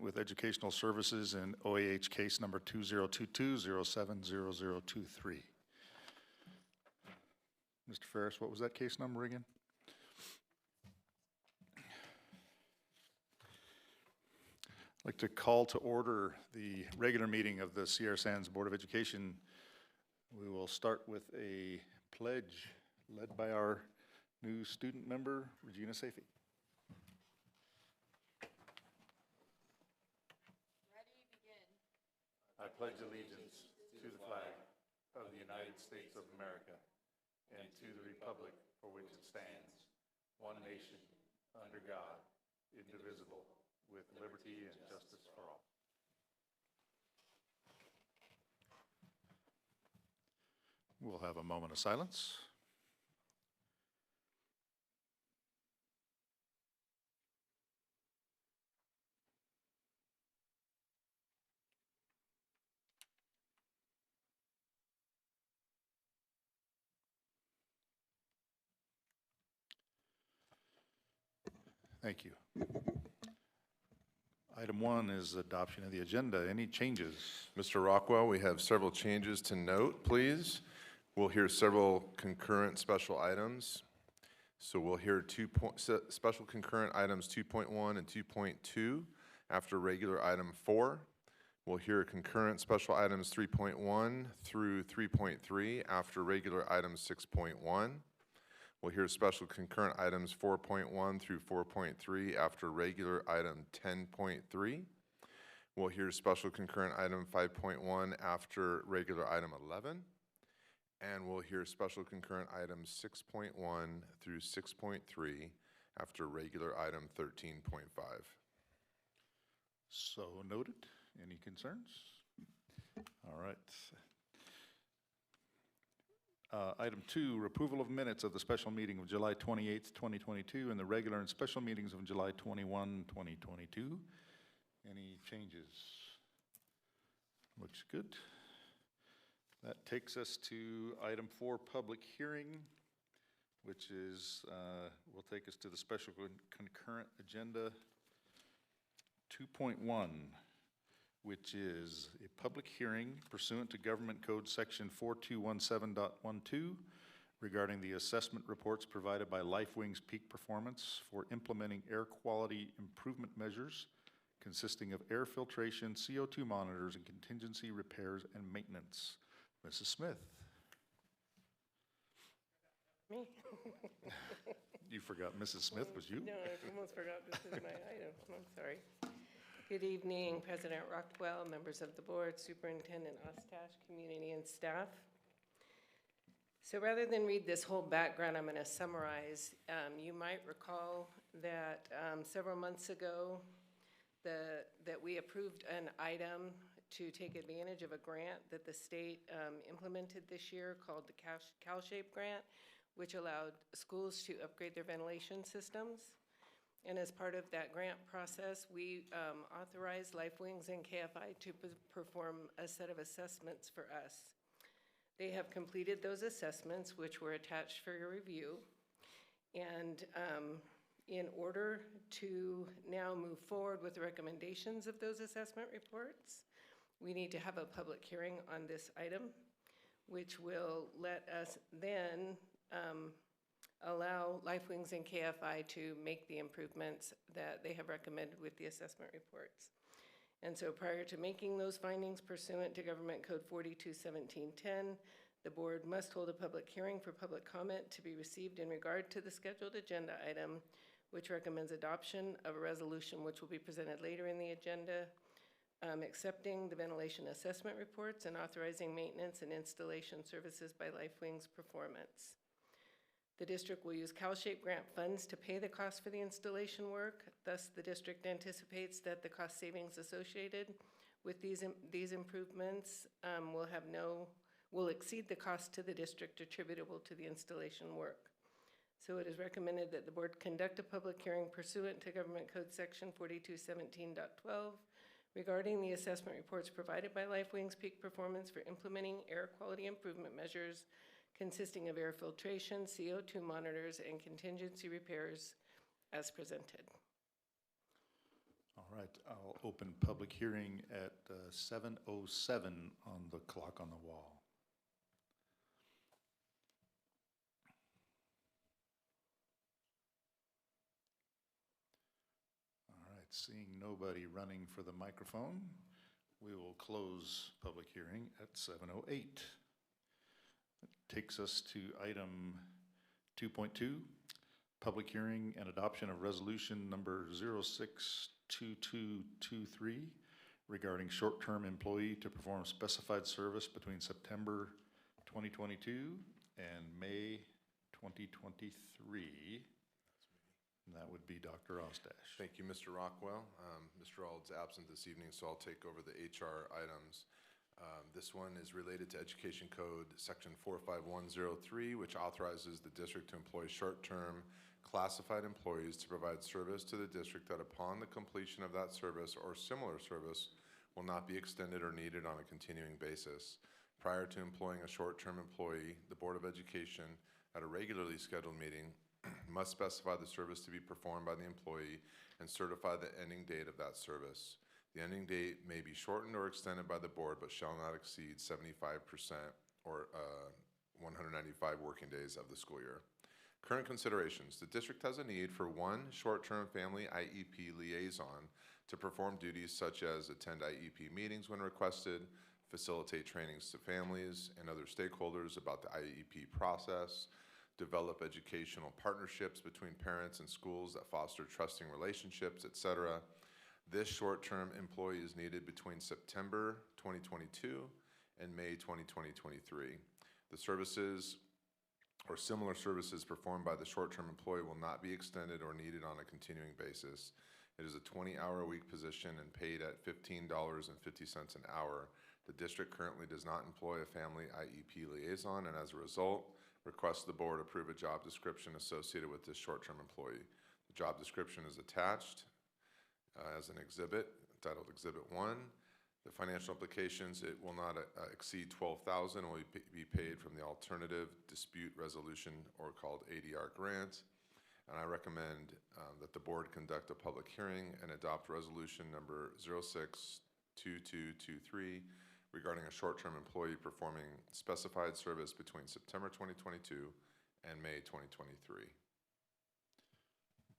with Educational Services in OAH case number 2022-070023. Mr. Ferris, what was that case number again? I'd like to call to order the regular meeting of the Sierra Sands Board of Education. We will start with a pledge led by our new student member, Regina Safey. I pledge allegiance to the flag of the United States of America and to the republic for which it stands, one nation, under God, indivisible, with liberty and justice for all. We'll have a moment of silence. Thank you. Item 1 is adoption of the agenda. Any changes? Mr. Rockwell, we have several changes to note, please. We'll hear several concurrent special items. So we'll hear special concurrent items 2.1 and 2.2 after regular item 4. We'll hear concurrent special items 3.1 through 3.3 after regular item 6.1. We'll hear special concurrent items 4.1 through 4.3 after regular item 10.3. We'll hear special concurrent item 5.1 after regular item 11. And we'll hear special concurrent items 6.1 through 6.3 after regular item 13.5. So noted. Any concerns? All right. Item 2, approval of minutes of the special meeting of July 28th, 2022, and the regular and special meetings of July 21, 2022. Any changes? Looks good. That takes us to item 4, public hearing, which is, will take us to the special concurrent agenda 2.1. which is a public hearing pursuant to Government Code Section 4217.12 regarding the assessment reports provided by LifeWing's Peak Performance for implementing air quality improvement measures consisting of air filtration, CO2 monitors, and contingency repairs and maintenance. Mrs. Smith. Me? You forgot Mrs. Smith, was you? No, I almost forgot this is my item. I'm sorry. Good evening, President Rockwell, members of the board, Superintendent Ostash, community, and staff. So rather than read this whole background, I'm going to summarize. You might recall that several months ago that we approved an item to take advantage of a grant that the state implemented this year called the CalShape grant, which allowed schools to upgrade their ventilation systems. And as part of that grant process, we authorized LifeWings and KFI to perform a set of assessments for us. They have completed those assessments, which were attached for your review. And in order to now move forward with the recommendations of those assessment reports, we need to have a public hearing on this item, which will let us then allow LifeWings and KFI to make the improvements that they have recommended with the assessment reports. And so prior to making those findings pursuant to Government Code 4217.10, the board must hold a public hearing for public comment to be received in regard to the scheduled agenda item, which recommends adoption of a resolution which will be presented later in the agenda, accepting the ventilation assessment reports and authorizing maintenance and installation services by LifeWings Performance. The district will use CalShape grant funds to pay the cost for the installation work. Thus, the district anticipates that the cost savings associated with these improvements will exceed the cost to the district attributable to the installation work. So it is recommended that the board conduct a public hearing pursuant to Government Code Section 4217.12 regarding the assessment reports provided by LifeWings Peak Performance for implementing air quality improvement measures consisting of air filtration, CO2 monitors, and contingency repairs as presented. All right, I'll open public hearing at 7:07 on the clock on the wall. All right, seeing nobody running for the microphone, we will close public hearing at 7:08. That takes us to item 2.2, public hearing and adoption of resolution number 062223 regarding short-term employee to perform specified service between September 2022 and May 2023. And that would be Dr. Ostash. Thank you, Mr. Rockwell. Mr. Ald's absent this evening, so I'll take over the HR items. This one is related to Education Code Section 45103, which authorizes the district to employ short-term classified employees to provide service to the district that upon the completion of that service or similar service will not be extended or needed on a continuing basis. Prior to employing a short-term employee, the Board of Education, at a regularly scheduled meeting, must specify the service to be performed by the employee and certify the ending date of that service. The ending date may be shortened or extended by the board, but shall not exceed 75% or 195 working days of the school year. Current considerations. The district has a need for one short-term family IEP liaison to perform duties such as attend IEP meetings when requested, facilitate trainings to families and other stakeholders about the IEP process, develop educational partnerships between parents and schools that foster trusting relationships, etc. This short-term employee is needed between September 2022 and May 2023. The services or similar services performed by the short-term employee will not be extended or needed on a continuing basis. It is a 20-hour-a-week position and paid at $15.50 an hour. The district currently does not employ a family IEP liaison, and as a result, requests the board approve a job description associated with this short-term employee. The job description is attached as an exhibit titled Exhibit 1. The financial implications, it will not exceed $12,000 and will be paid from the Alternative Dispute Resolution, or called ADR grant. And I recommend that the board conduct a public hearing and adopt resolution number 062223 regarding a short-term employee performing specified service between September 2022 and May 2023.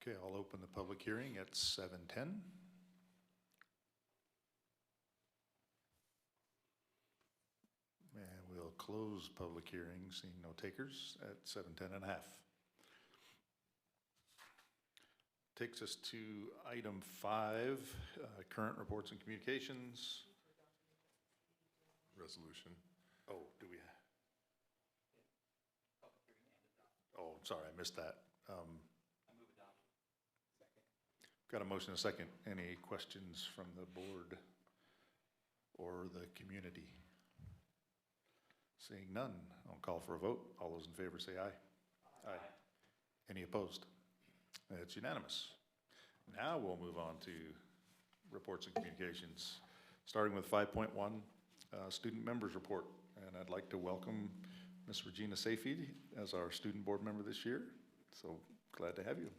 Okay, I'll open the public hearing at 7:10. And we'll close public hearing, seeing no takers, at 7:10:30. Takes us to item 5, current reports and communications. Resolution. Oh, do we? Oh, sorry, I missed that. Got a motion and a second. Any questions from the board or the community? Seeing none, I'll call for a vote. All those in favor say aye. Aye. Any opposed? It's unanimous. Now we'll move on to reports and communications, starting with 5.1, student members report. And I'd like to welcome Ms. Regina Safid as our student board member this year. So glad to have you.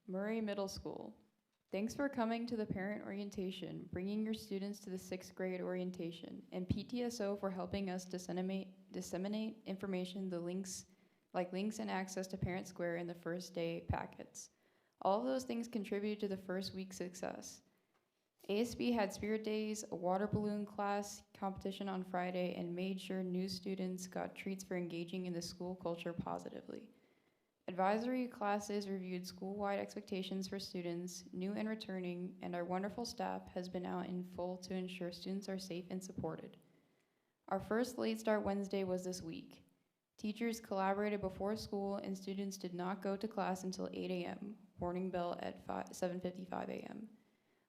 Murray Middle School. Thanks for coming to the parent orientation, bringing your students to the 6th grade orientation, and PTSO for helping us disseminate information, links and access to Parent Square in the first day packets. All of those things contributed to the first week's success. ASB had spirit days, a water balloon class competition on Friday, and made sure new students got treats for engaging in the school culture positively. Advisory classes reviewed school-wide expectations for students, new and returning, and our wonderful staff has been out in full to ensure students are safe and supported. Our first Late Start Wednesday was this week. Teachers collaborated before school and students did not go to class until 8 a.m., warning bell at 7:55 a.m.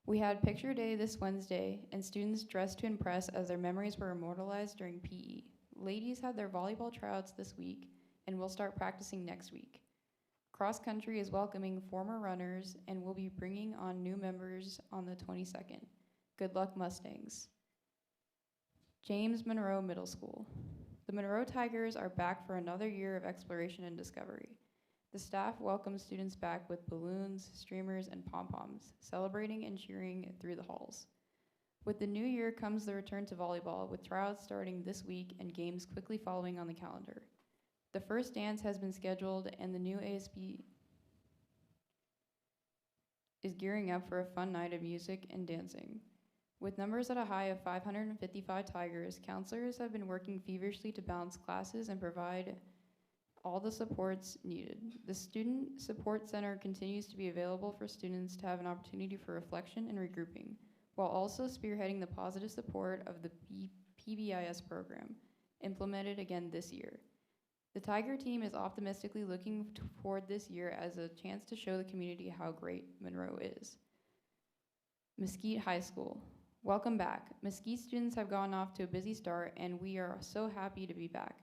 We had picture day this Wednesday, and students dressed to impress as their memories were immortalized during PE. Ladies had their volleyball tryouts this week, and will start practicing next week. Cross Country is welcoming former runners and will be bringing on new members on the 22nd. Good luck, Mustangs. James Monroe Middle School. The Monroe Tigers are back for another year of exploration and discovery. The staff welcomes students back with balloons, streamers, and pom-poms, celebrating and cheering through the halls. With the new year comes the return to volleyball, with tryouts starting this week and games quickly following on the calendar. The first dance has been scheduled, and the new ASB is gearing up for a fun night of music and dancing. With numbers at a high of 555 Tigers, counselors have been working feverishly to balance classes and provide all the supports needed. The Student Support Center continues to be available for students to have an opportunity for reflection and regrouping, while also spearheading the positive support of the PBIS program, implemented again this year. The Tiger team is optimistically looking toward this year as a chance to show the community how great Monroe is. Mesquite High School. Welcome back. Mesquite students have gone off to a busy start, and we are so happy to be back.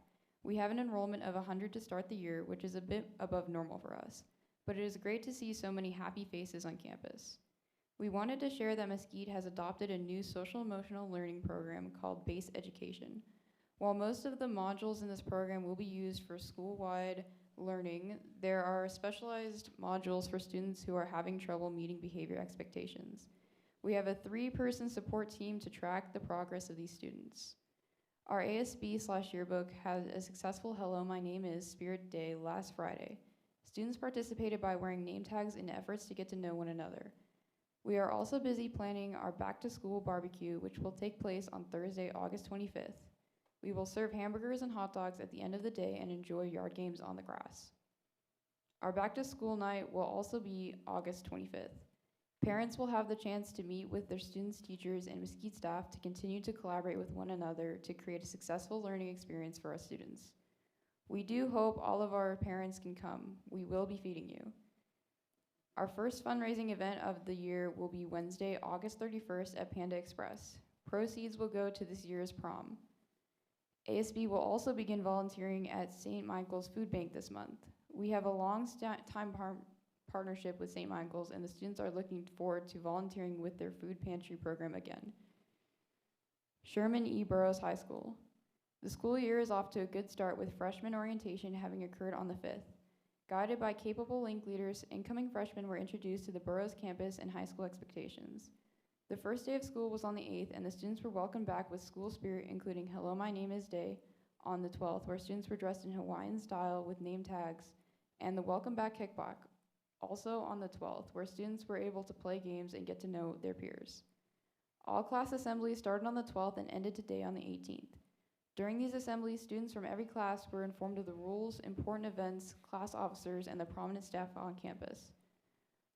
We have an enrollment of 100 to start the year, which is a bit above normal for us, but it is great to see so many happy faces on campus. We wanted to share that Mesquite has adopted a new social-emotional learning program called Base Education. While most of the modules in this program will be used for school-wide learning, there are specialized modules for students who are having trouble meeting behavior expectations. We have a 3-person support team to track the progress of these students. Our ASB/yearbook had a successful Hello, My Name Is Spirit Day last Friday. Students participated by wearing name tags in efforts to get to know one another. We are also busy planning our back-to-school barbecue, which will take place on Thursday, August 25th. We will serve hamburgers and hot dogs at the end of the day and enjoy yard games on the grass. Our back-to-school night will also be August 25th. Parents will have the chance to meet with their students, teachers, and Mesquite staff to continue to collaborate with one another to create a successful learning experience for our students. We do hope all of our parents can come. We will be feeding you. Our first fundraising event of the year will be Wednesday, August 31st at Panda Express. Proceeds will go to this year's prom. ASB will also begin volunteering at St. Michael's Food Bank this month. We have a long-time partnership with St. Michael's, and the students are looking forward to volunteering with their food pantry program again. Sherman E. Burroughs High School. The school year is off to a good start with freshman orientation having occurred on the 5th. Guided by capable link leaders, incoming freshmen were introduced to the Burroughs campus and high school expectations. The first day of school was on the 8th, and the students were welcomed back with school spirit, including Hello, My Name Is Day on the 12th, where students were dressed in Hawaiian style with name tags, and the Welcome Back Kickback, also on the 12th, where students were able to play games and get to know their peers. All class assemblies started on the 12th and ended today on the 18th. During these assemblies, students from every class were informed of the rules, important events, class officers, and the prominent staff on campus.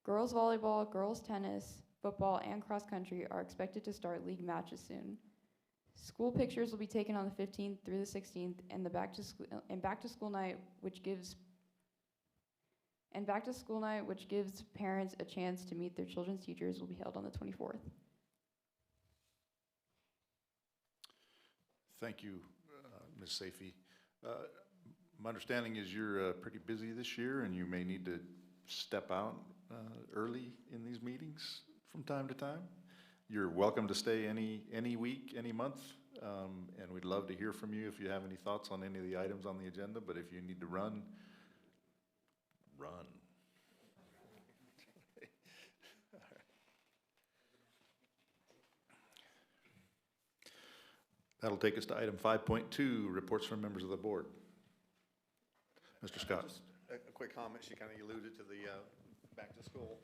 Girls volleyball, girls tennis, football, and cross country are expected to start league matches soon. School pictures will be taken on the 15th through the 16th, and back to school night, which gives parents a chance to meet their children's teachers, will be held on the 24th. Thank you, Ms. Safey. My understanding is you're pretty busy this year, and you may need to step out early in these meetings from time to time. You're welcome to stay any week, any month, and we'd love to hear from you if you have any thoughts on any of the items on the agenda, but if you need to run. That'll take us to item 5.2, reports from members of the board. Mr. Scott. Just a quick comment. She kind of alluded to the back to school.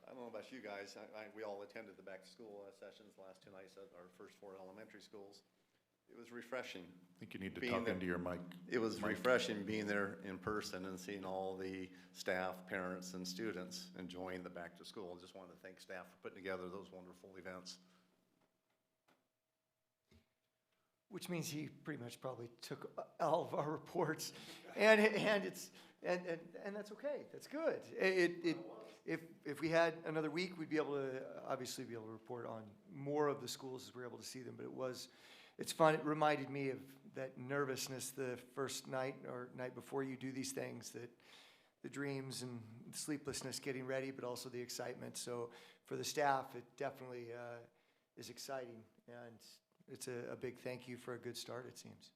I don't know about you guys. We all attended the back to school sessions the last 2 nights at our first 4 elementary schools. It was refreshing. I think you need to talk into your mic. It was refreshing being there in person and seeing all the staff, parents, and students enjoying the back to school. I just wanted to thank staff for putting together those wonderful events. Which means he pretty much probably took all of our reports, and that's okay. That's good. If we had another week, we'd be able to obviously be able to report on more of the schools as we're able to see them. But it's fun. It reminded me of that nervousness the first night or night before you do these things, that the dreams and sleeplessness getting ready, but also the excitement. So for the staff, it definitely is exciting, and it's a big thank you for a good start, it seems.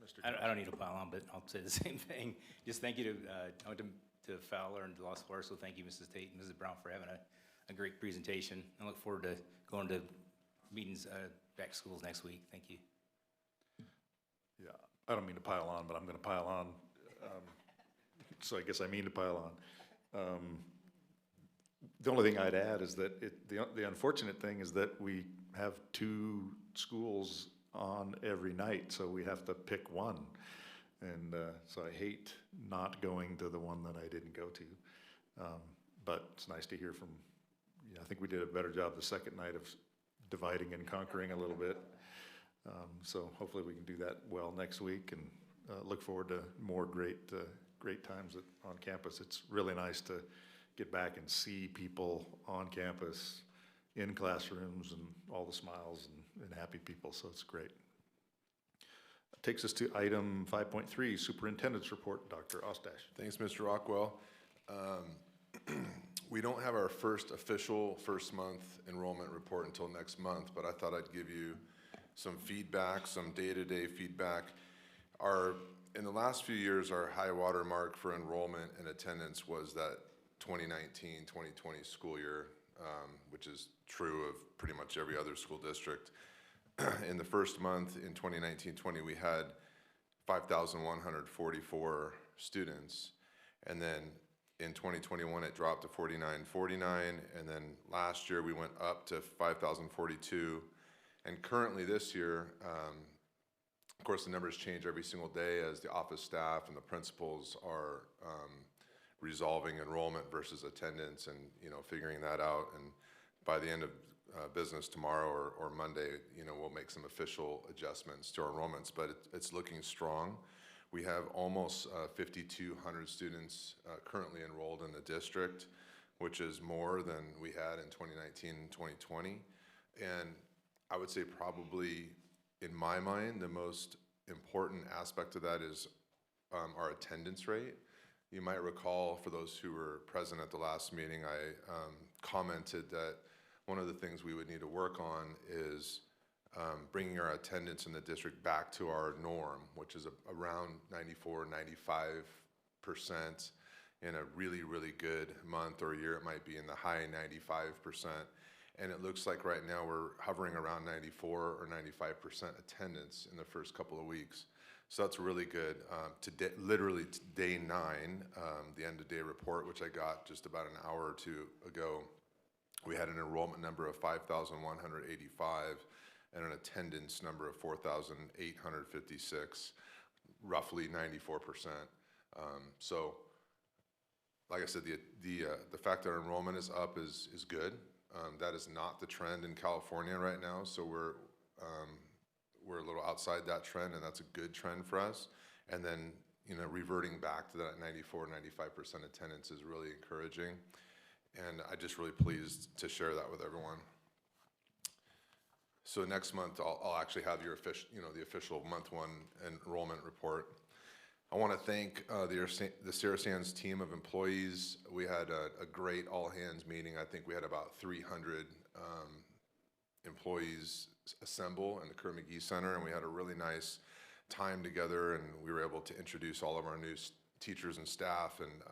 Mr. I don't need to pile on, but I'll say the same thing. Just thank you to Fowler and to Los Flores, so thank you, Mrs. Tate and Mrs. Brown, for having a great presentation. I look forward to going to meetings, back to schools next week. Thank you. Yeah, I don't mean to pile on, but I'm going to pile on. So I guess I mean to pile on. The only thing I'd add is that the unfortunate thing is that we have 2 schools on every night, so we have to pick one. And so I hate not going to the one that I didn't go to. But it's nice to hear from, I think we did a better job the second night of dividing and conquering a little bit. So hopefully we can do that well next week, and look forward to more great times on campus. It's really nice to get back and see people on campus, in classrooms, and all the smiles and happy people, so it's great. Takes us to item 5.3, Superintendent's Report, Dr. Ostash. Thanks, Mr. Rockwell. We don't have our first official first-month enrollment report until next month, but I thought I'd give you some feedback, some day-to-day feedback. In the last few years, our high water mark for enrollment and attendance was that 2019-2020 school year, which is true of pretty much every other school district. In the first month in 2019-20, we had 5,144 students, and then in 2021 it dropped to 4,949, and then last year we went up to 5,042, and currently this year, of course the numbers change every single day as the office staff and the principals are resolving enrollment versus attendance, and figuring that out. And by the end of business tomorrow or Monday, we'll make some official adjustments to our enrollments, but it's looking strong. We have almost 5,200 students currently enrolled in the district, which is more than we had in 2019-2020. And I would say probably, in my mind, the most important aspect of that is our attendance rate. You might recall, for those who were present at the last meeting, I commented that one of the things we would need to work on is bringing our attendance in the district back to our norm, which is around 94, 95%. In a really, really good month or year, it might be in the high 95%. And it looks like right now we're hovering around 94 or 95% attendance in the first couple of weeks. So that's really good. Today, literally day 9, the end of day report, which I got just about an hour or two ago, we had an enrollment number of 5,185 and an attendance number of 4,856, roughly 94%. So, like I said, the fact that our enrollment is up is good. That is not the trend in California right now, so we're a little outside that trend, and that's a good trend for us. And then, reverting back to that 94, 95% attendance is really encouraging. And I'm just really pleased to share that with everyone. So next month, I'll actually have your the official month 1 enrollment report. I want to thank the Sierra Sands team of employees. We had a great all-hands meeting. I think we had about 300 employees assemble in the Kerr McGee Center, and we had a really nice time together, and we were able to introduce all of our new teachers and staff. And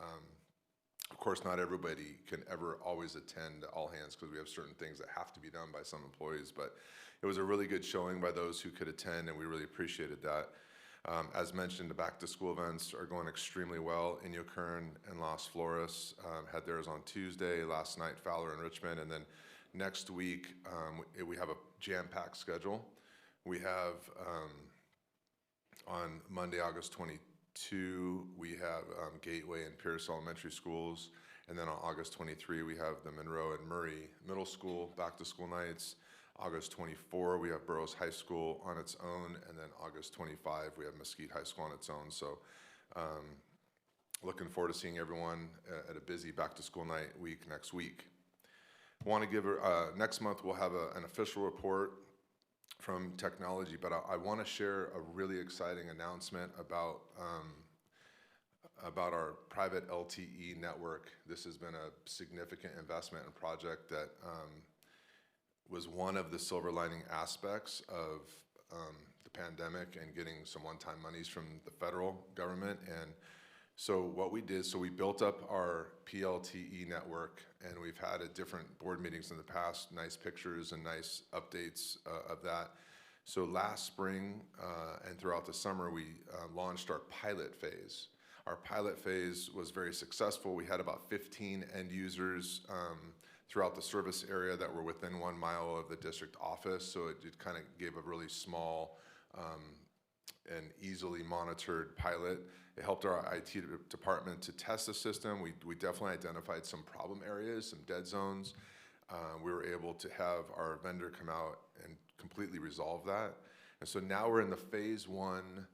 of course, not everybody can ever always attend all hands because we have certain things that have to be done by some employees, but it was a really good showing by those who could attend, and we really appreciated that. As mentioned, the back-to-school events are going extremely well. Inyo Kern and Los Flores had theirs on Tuesday, last night Fowler and Richmond, and then next week we have a jam-packed schedule. We have on Monday, August 22, we have Gateway and Pierce Elementary Schools, and then on August 23, we have the Monroe and Murray Middle School back-to-school nights. August 24, we have Burroughs High School on its own, and then August 25, we have Mesquite High School on its own. So looking forward to seeing everyone at a busy back-to-school night week next week. Want to give next month we'll have an official report from technology, but I want to share a really exciting announcement about about our private LTE network. This has been a significant investment and project that was one of the silver lining aspects of the pandemic and getting some one-time monies from the federal government. And so what we did, so we built up our PLTE network, and we've had at different board meetings in the past, nice pictures and nice updates of that. So last spring and throughout the summer, we launched our pilot phase. Our pilot phase was very successful. We had about 15 end users throughout the service area that were within 1 mile of the district office. So it kind of gave a really small and easily monitored pilot. It helped our IT department to test the system. We definitely identified some problem areas, some dead zones. We were able to have our vendor come out and completely resolve that. And so now we're in the phase 1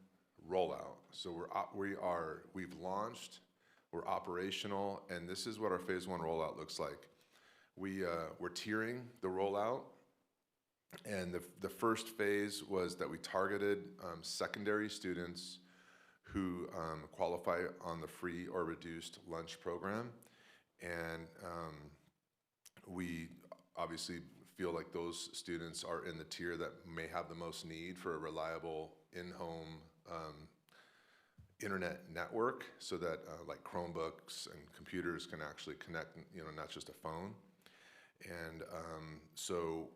rollout. So we've launched, we're operational, and this is what our phase 1 rollout looks like. We're tiering the rollout, and the first phase was that we targeted secondary students who qualify on the free or reduced lunch program, and we obviously feel like those students are in the tier that may have the most need for a reliable in-home internet network, so that like Chromebooks and computers can actually connect, not just a phone. And so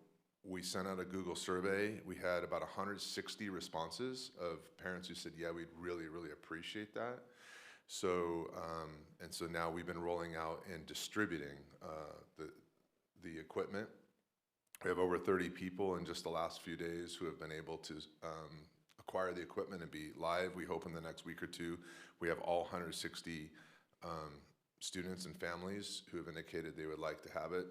we sent out a Google survey. We had about 160 responses of parents who said, yeah, we'd really, really appreciate that. So, and so now we've been rolling out and distributing the equipment. We have over 30 people in just the last few days who have been able to acquire the equipment and be live. We hope in the next week or two, we have all 160 students and families who have indicated they would like to have it.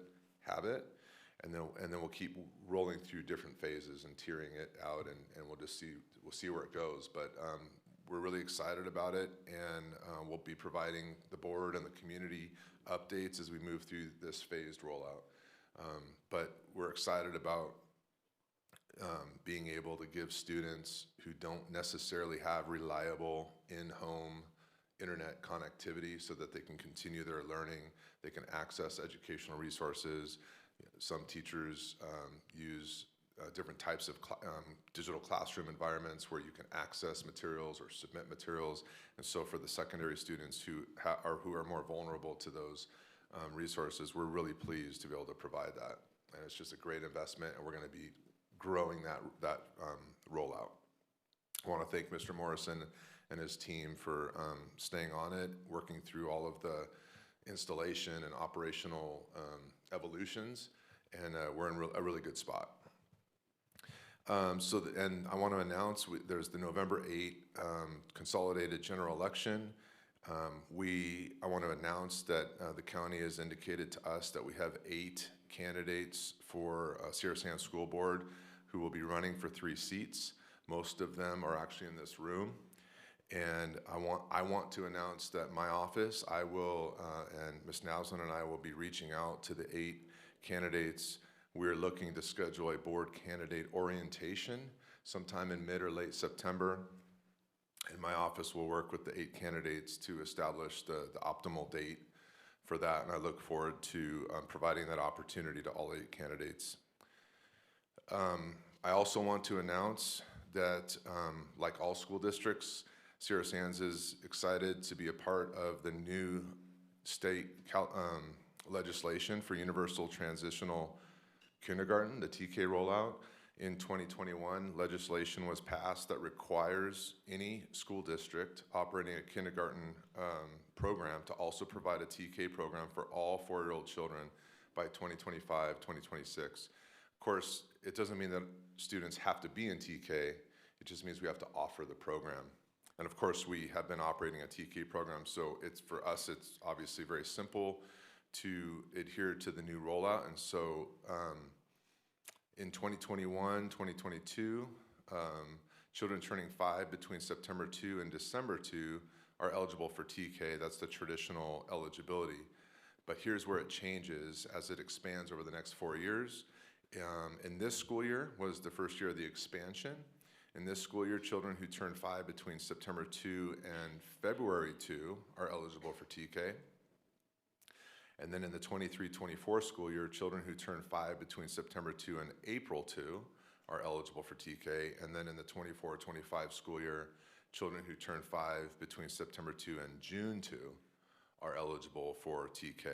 And then we'll keep rolling through different phases and tiering it out, and we'll see where it goes. But we're really excited about it, and we'll be providing the board and the community updates as we move through this phased rollout. But we're excited about being able to give students who don't necessarily have reliable in-home internet connectivity so that they can continue their learning, they can access educational resources. Some teachers use different types of digital classroom environments where you can access materials or submit materials. And so for the secondary students who are more vulnerable to those resources, we're really pleased to be able to provide that. And it's just a great investment, and we're going to be growing that rollout. I want to thank Mr. Morrison and his team for staying on it, working through all of the installation and operational evolutions, and we're in a really good spot. And I want to announce there's the November 8 consolidated general election. I want to announce that the county has indicated to us that we have 8 candidates for Sierra Sands School Board who will be running for 3 seats. Most of them are actually in this room. And I want to announce that my office, I will, and Ms. Nauslin and I will be reaching out to the 8 candidates. We're looking to schedule a board candidate orientation sometime in mid or late September. And my office will work with the 8 candidates to establish the optimal date for that. And I look forward to providing that opportunity to all 8 candidates. I also want to announce that, like all school districts, Sierra Sands is excited to be a part of the new state legislation for universal transitional kindergarten, the TK rollout. In 2021, legislation was passed that requires any school district operating a kindergarten program to also provide a TK program for all 4-year-old children by 2025, 2026. Of course, it doesn't mean that students have to be in TK, it just means we have to offer the program. And of course, we have been operating a TK program, so for us, it's obviously very simple to adhere to the new rollout. And so in 2021, 2022, children turning 5 between September 2 and December 2 are eligible for TK. That's the traditional eligibility. But here's where it changes as it expands over the next 4 years. And this school year was the first year of the expansion. In this school year, children who turn 5 between September 2 and February 2 are eligible for TK. And then in the 23-24 school year, children who turn 5 between September 2 and April 2 are eligible for TK. And then in the 24-25 school year, children who turn 5 between September 2 and June 2 are eligible for TK.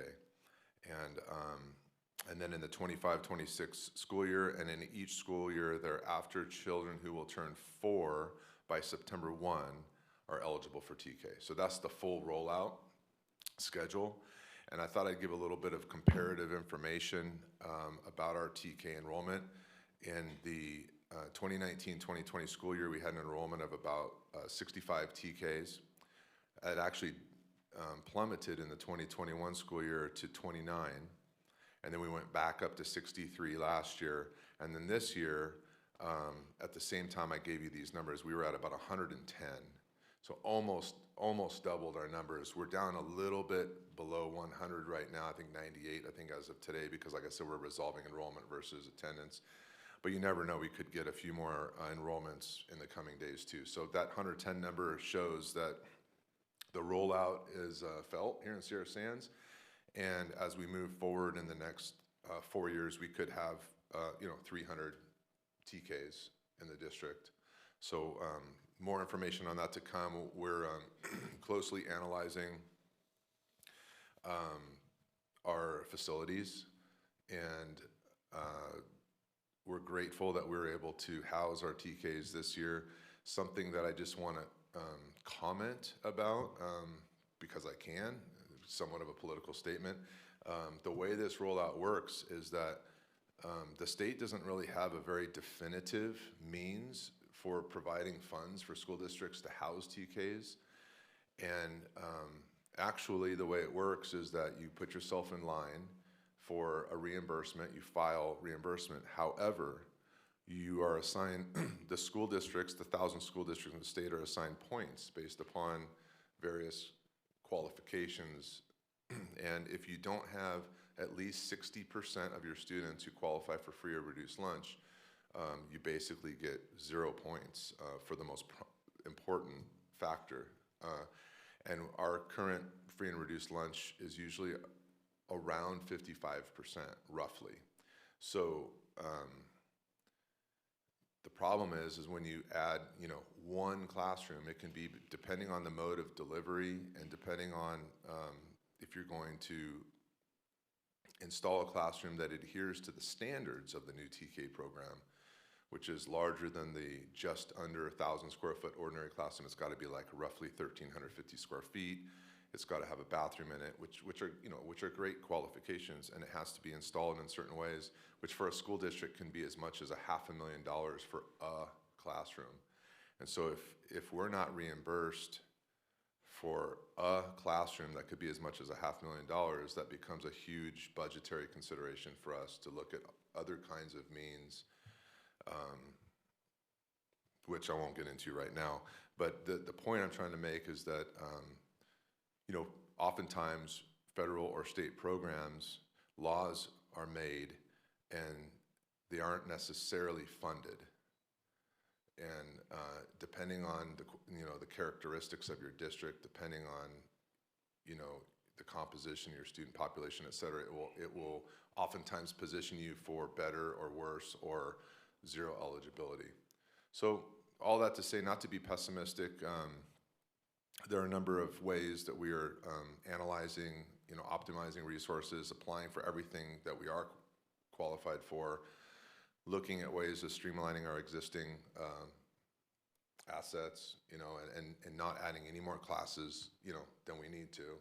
And then in the 25-26 school year and in each school year thereafter, children who will turn 4 by September 1 are eligible for TK. So that's the full rollout schedule. And I thought I'd give a little bit of comparative information about our TK enrollment. In the 2019-2020 school year, we had an enrollment of about 65 TKs. It actually plummeted in the 2021 school year to 29. And then we went back up to 63 last year. And then this year, at the same time I gave you these numbers, we were at about 110. So almost doubled our numbers. We're down a little bit below 100 right now, I think 98, I think as of today, because like I said, we're resolving enrollment versus attendance. But you never know, we could get a few more enrollments in the coming days too. So that 110 number shows that the rollout is felt here in Sierra Sands. And as we move forward in the next 4 years, we could have 300 TKs in the district. So more information on that to come. We're closely analyzing our facilities, and we're grateful that we were able to house our TKs this year. Something that I just want to comment about, because I can, somewhat of a political statement. The way this rollout works is that the state doesn't really have a very definitive means for providing funds for school districts to house TKs. And actually the way it works is that you put yourself in line for a reimbursement, you file reimbursement. However, you are assigned, the school districts, the 1,000 school districts in the state are assigned points based upon various qualifications. And if you don't have at least 60% of your students who qualify for free or reduced lunch, you basically get 0 points for the most important factor. And our current free and reduced lunch is usually around 55%, roughly. So the problem is when you add, one classroom, it can be, depending on the mode of delivery and depending on if you're going to install a classroom that adheres to the standards of the new TK program, which is larger than the just under 1,000 square foot ordinary classroom. It's got to be like roughly 1,350 square feet. It's got to have a bathroom in it, which are great qualifications, and it has to be installed in certain ways, which for a school district can be as much as $500,000 for a classroom. And so if we're not reimbursed for a classroom that could be as much as $500,000, that becomes a huge budgetary consideration for us to look at other kinds of means, which I won't get into right now. But the point I'm trying to make is that oftentimes federal or state programs, laws are made and they aren't necessarily funded. And depending on the characteristics of your district, depending on the composition of your student population, et cetera, it will oftentimes position you for better or worse or zero eligibility. So all that to say, not to be pessimistic, there are a number of ways that we are analyzing, optimizing resources, applying for everything that we are qualified for, looking at ways of streamlining our existing assets, and not adding any more classes, than we need to,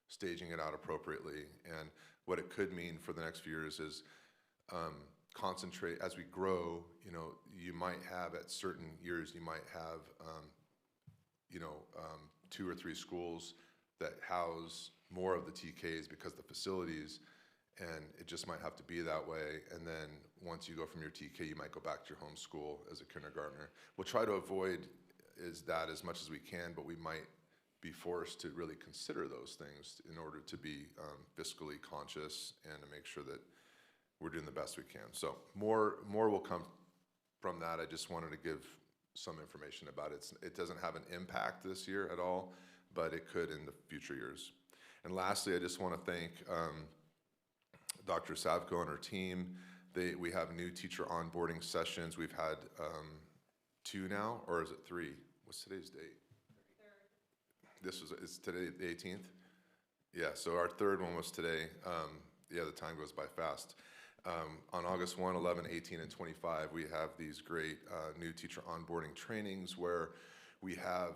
staging it out appropriately. And what it could mean for the next few years is concentrate, as we grow, you might have at certain years, you might have, 2 or 3 schools that house more of the TKs because the facilities, and it just might have to be that way. And then once you go from your TK, you might go back to your home school as a kindergartner. We'll try to avoid that as much as we can, but we might be forced to really consider those things in order to be fiscally conscious and to make sure that we're doing the best we can. So more will come from that. I just wanted to give some information about it. It doesn't have an impact this year at all, but it could in the future years. And lastly, I just want to thank Dr. Savko and her team. We have new teacher onboarding sessions. We've had 2 now, or is it 3? What's today's date? Is today the 18th? Yeah, so our 3rd one was today. Yeah, the time goes by fast. On August 1, 11, 18, and 25, we have these great new teacher onboarding trainings where we have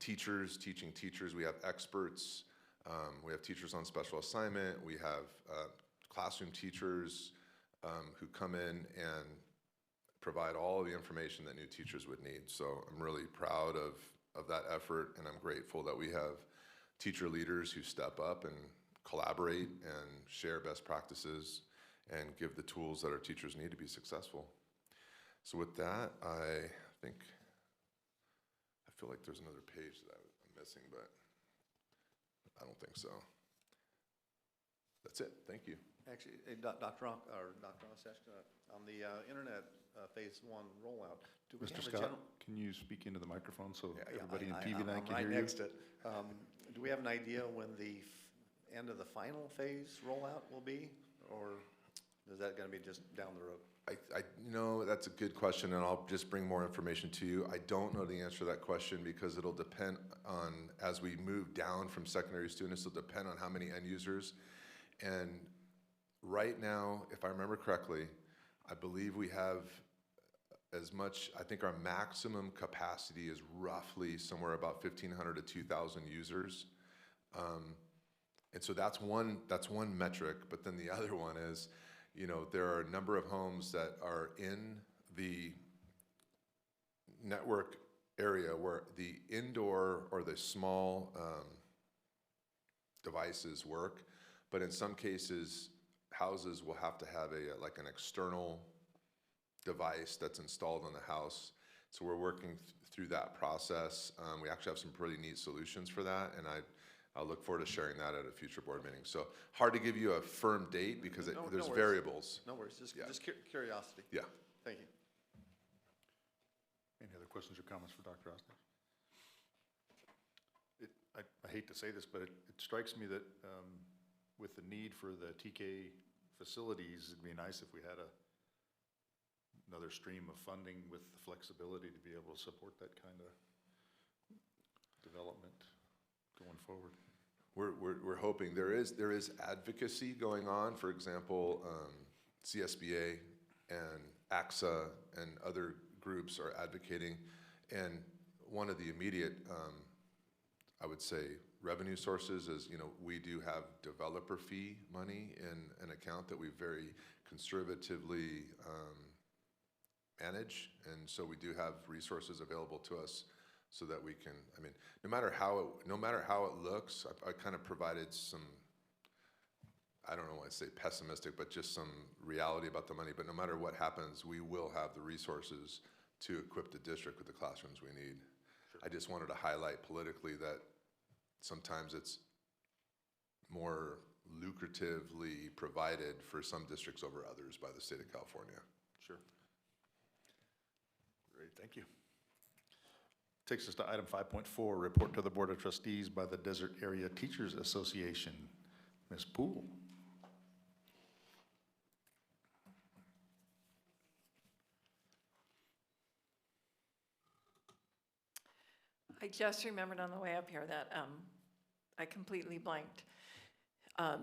teachers teaching teachers. We have experts. We have teachers on special assignment. We have classroom teachers who come in and provide all of the information that new teachers would need. So I'm really proud of that effort, and I'm grateful that we have teacher leaders who step up and collaborate and share best practices and give the tools that our teachers need to be successful. So with that, I feel like there's another page that I'm missing, but I don't think so. That's it. Thank you. Actually, Dr. Ostesh, on the internet phase 1 rollout, do we Mr. have a Scott, general? can you speak into the microphone so Yeah, everybody in TV land I'm can right hear you? next to it. Do we have an idea when the end of the final phase rollout will be, or is that going to be just down the road? That's a good question, and I'll just bring more information to you. I don't know the answer to that question because it'll depend on, as we move down from secondary students, it'll depend on how many end users. And right now, if I remember correctly, I believe we have as much, I think our maximum capacity is roughly somewhere about 1,500 to 2,000 users. And so that's one metric, but then the other one is, there are a number of homes that are in the network area where the indoor or the small devices work, but in some cases, houses will have to have like an external device that's installed on the house. So we're working through that process. We actually have some pretty neat solutions for that, and I'll look forward to sharing that at a future board meeting. So hard to give you a firm date because there's worries. variables. No worries, just Yeah. curiosity. Yeah. Thank you. Any other questions or comments for Dr. Ostesh? I hate to say this, but it strikes me that with the need for the TK facilities, it'd be nice if we had another stream of funding with the flexibility to be able to support that kind of development going forward. We're hoping there is advocacy going on. For example, CSBA and AXA and other groups are advocating, and one of the immediate, I would say, revenue sources is, we do have developer fee money in an account that we very conservatively manage, and so we do have resources available to us so that we can, no matter how it looks, I kind of provided some, I don't know why I say pessimistic, but just some reality about the money. But no matter what happens, we will have the resources to equip the district with the classrooms we need. Sure. I just wanted to highlight politically that sometimes it's more lucratively provided for some districts over others by the state of California. Sure. Great, thank you. Takes us to item 5.4, report to the Board of Trustees by the Desert Area Teachers Association. Ms. Poole. I just remembered on the way up here that I completely blanked.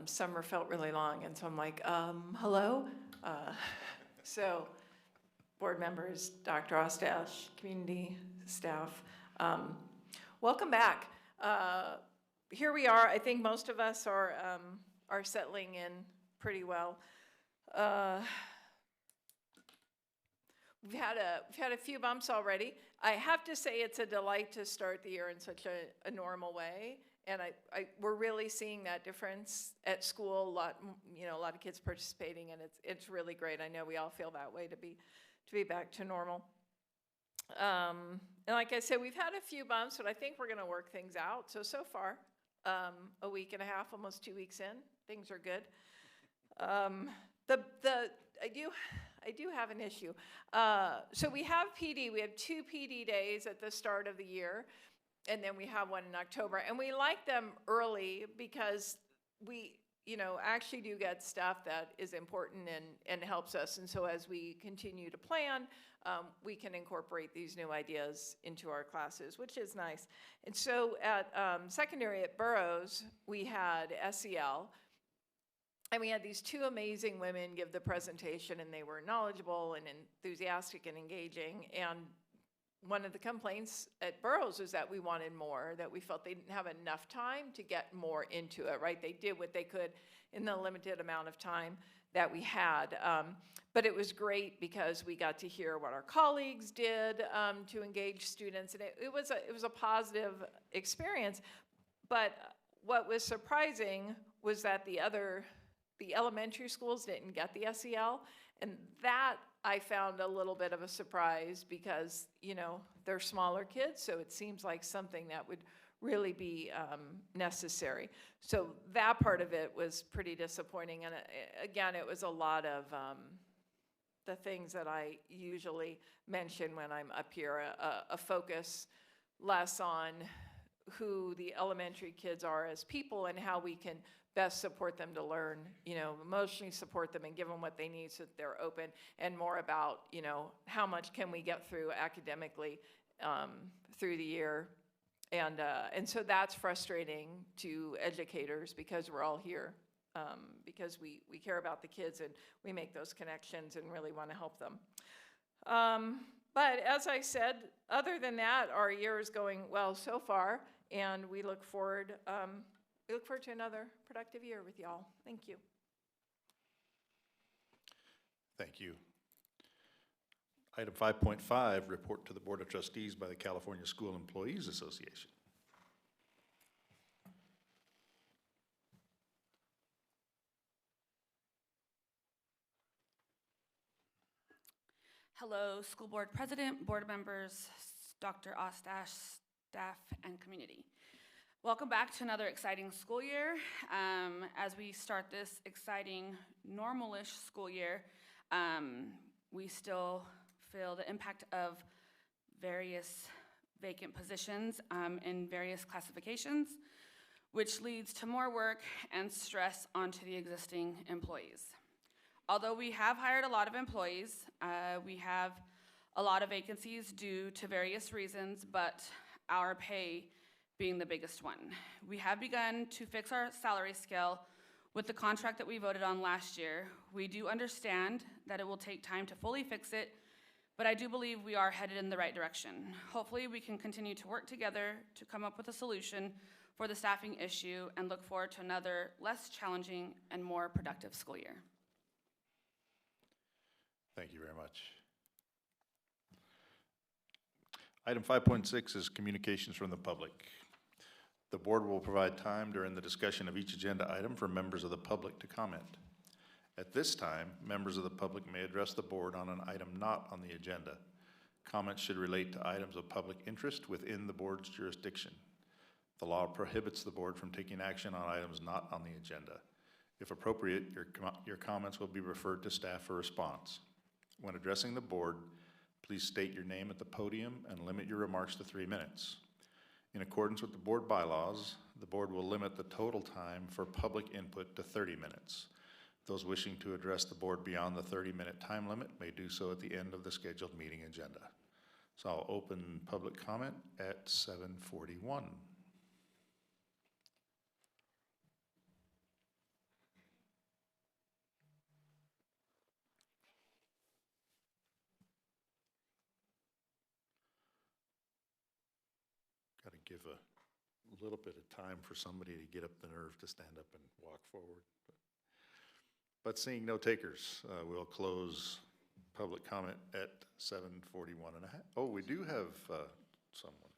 Summer felt really long, and so I'm like, hello? So, board members, Dr. Ostesh, community staff, welcome back. Here we are. I think most of us are settling in pretty well. We've had a few bumps already. I have to say it's a delight to start the year in such a normal way, and we're really seeing that difference at school. A lot of kids participating, and it's really great. I know we all feel that way to be back to normal. And like I said, we've had a few bumps, but I think we're going to work things out. So far, a week and a half, almost 2 weeks in, things are good. I do have an issue. So we have PD, we have 2 PD days at the start of the year, and then we have one in October. And we like them early because we, actually do get stuff that is important and helps us. And so as we continue to plan, we can incorporate these new ideas into our classes, which is nice. And so at secondary at Burroughs, we had SEL, and we had these 2 amazing women give the presentation, and they were knowledgeable and enthusiastic and engaging. And one of the complaints at Burroughs was that we wanted more, that we felt they didn't have enough time to get more into it, right? They did what they could in the limited amount of time that we had. But it was great because we got to hear what our colleagues did to engage students, and it was a positive experience. But what was surprising was that the elementary schools didn't get the SEL, and that I found a little bit of a surprise because, they're smaller kids, so it seems like something that would really be necessary. So that part of it was pretty disappointing, and again, it was a lot of the things that I usually mention when I'm up here, a focus less on who the elementary kids are as people and how we can best support them to learn, emotionally support them and give them what they need so that they're open, and more about, how much can we get through academically through the year. And so that's frustrating to educators because we're all here, because we care about the kids and we make those connections and really want to help them. But as I said, other than that, our year is going well so far, and we look forward to another productive year with y'all. Thank you. Thank you. Item 5.5, report to the Board of Trustees by the California School Employees Association. Hello, School Board President, board members, Dr. Ostash, staff, and community. Welcome back to another exciting school year. As we start this exciting, normal-ish school year, we still feel the impact of various vacant positions in various classifications, which leads to more work and stress onto the existing employees. Although we have hired a lot of employees, we have a lot of vacancies due to various reasons, but our pay being the biggest one. We have begun to fix our salary scale with the contract that we voted on last year. We do understand that it will take time to fully fix it, but I do believe we are headed in the right direction. Hopefully we can continue to work together to come up with a solution for the staffing issue and look forward to another less challenging and more productive school year. Thank you very much. Item 5.6 is communications from the public. The board will provide time during the discussion of each agenda item for members of the public to comment. At this time, members of the public may address the board on an item not on the agenda. Comments should relate to items of public interest within the board's jurisdiction. The law prohibits the board from taking action on items not on the agenda. If appropriate, your comments will be referred to staff for response. When addressing the board, please state your name at the podium and limit your remarks to 3 minutes. In accordance with the board bylaws, the board will limit the total time for public input to 30 minutes. Those wishing to address the board beyond the 30-minute time limit may do so at the end of the scheduled meeting agenda. So I'll open public comment at 7:41. Got to give a little bit of time for somebody to get up the nerve to stand up and walk forward. But seeing no takers, we'll close public comment at 7:41 and a half. Oh, we do have someone.